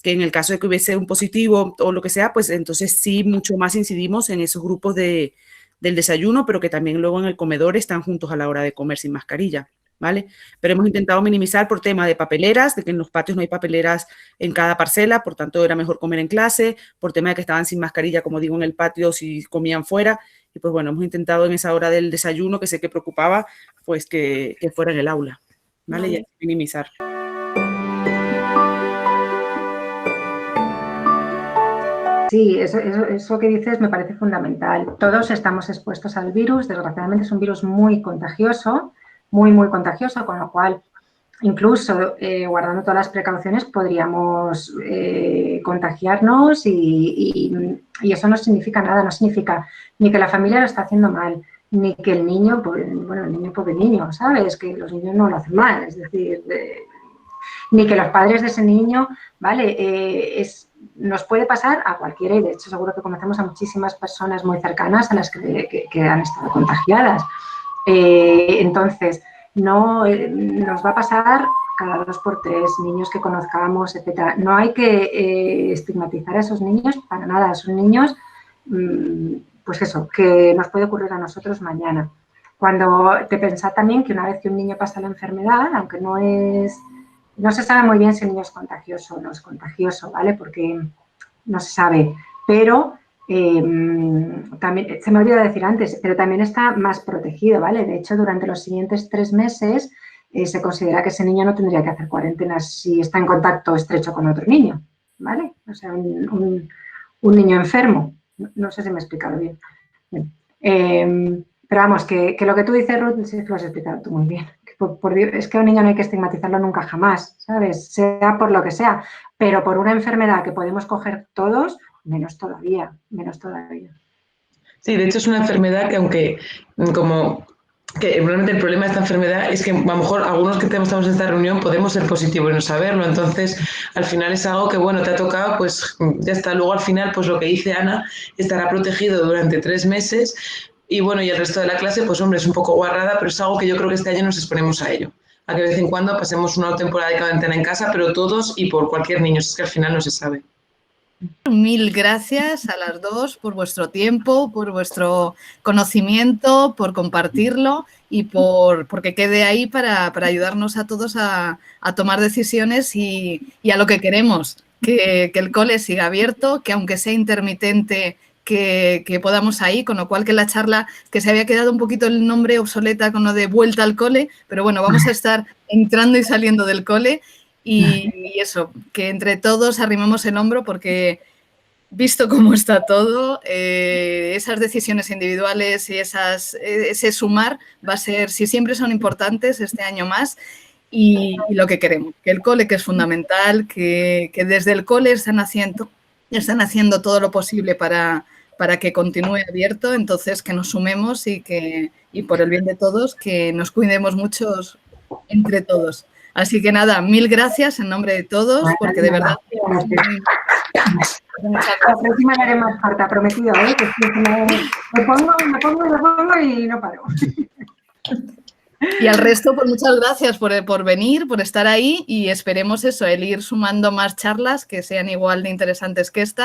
que en el caso de que hubiese un positivo o lo que sea, pues entonces sí mucho más incidimos en esos grupos del desayuno, pero que también luego en el comedor están juntos a la hora de comer sin mascarilla. ¿Vale? Pero hemos intentado minimizar por tema de papeleras, de que en los patios no hay papeleras en cada parcela, por tanto era mejor comer en clase, por tema de que estaban sin mascarilla, como digo, en el patio si comían fuera, y pues bueno, hemos intentado en esa hora del desayuno, que sé que preocupaba, pues que fuera en el aula, ¿vale? Y minimizar. Sí, eso que dices me parece fundamental. Todos estamos expuestos al virus, desgraciadamente es un virus muy contagioso, muy contagioso, con lo cual incluso guardando todas las precauciones podríamos contagiarnos y eso no significa nada, no significa ni que la familia lo está haciendo mal, ni que el niño, bueno, el niño pobre niño, ¿sabes? Que los niños no lo hacen mal, es decir, ni que los padres de ese niño, ¿vale? Nos puede pasar a cualquiera y de hecho seguro que conocemos a muchísimas personas muy cercanas a las que han estado contagiadas. Entonces, no nos va a pasar cada 2 por 3, niños que conozcamos, etcétera. No hay que estigmatizar a esos niños para nada. Son niños, pues eso, que nos puede ocurrir a nosotros mañana. Cuando te pensás también que una vez que un niño pasa la enfermedad, aunque no se sabe muy bien si el niño es contagioso o no es contagioso, ¿vale? Porque no se sabe, pero también, se me olvidó decir antes, pero también está más protegido, ¿vale? De hecho, durante los siguientes 3 meses se considera que ese niño no tendría que hacer cuarentena si está en contacto estrecho con otro niño, ¿vale? O sea, un niño enfermo. No sé si me he explicado bien. Pero vamos, que lo que tú dices, Ruth, sí que lo has explicado tú muy bien. Por Dios, es que a un niño no hay que estigmatizarlo nunca jamás, ¿sabes? Sea por lo que sea, pero por una enfermedad que podemos coger todos, menos todavía, menos todavía. Sí, de hecho es una enfermedad que aunque que realmente el problema de esta enfermedad es que a lo mejor algunos que estamos en esta reunión podemos ser positivos y no saberlo, entonces al final es algo que bueno, te ha tocado, pues ya está, luego al final pues lo que dice Ana, estará protegido durante 3 meses y bueno, y el resto de la clase pues hombre, es un poco guarrada, pero es algo que yo creo que este año nos exponemos a ello, a que de vez en cuando pasemos una temporada de cuarentena en casa, pero todos y por cualquier niño, es que al final no se sabe. Mil gracias a las dos por vuestro tiempo, por vuestro conocimiento, por compartirlo y porque quede ahí para ayudarnos a todos a tomar decisiones y a lo que queremos, que el cole siga abierto, que aunque sea intermitente, que podamos ahí, con lo cual que la charla, que se había quedado un poquito el nombre obsoleta con lo de vuelta al cole, pero bueno, vamos a estar entrando y saliendo del cole. Y eso, que entre todos arrimemos el hombro porque, visto cómo está todo, esas decisiones individuales y ese sumar va a ser, si siempre son importantes, este año más, y lo que queremos, que el cole, que es fundamental, que desde el cole están haciendo todo lo posible para que continúe abierto, entonces que nos sumemos y por el bien de todos, que nos cuidemos muchos entre todos. Así que nada, mil gracias en nombre de todos, porque de verdad... La próxima la haré más corta, prometido, ¿eh? Que me pongo y no paro. Y al resto, pues muchas gracias por venir, por estar ahí y esperemos eso, el ir sumando más charlas que sean igual de interesantes que esta.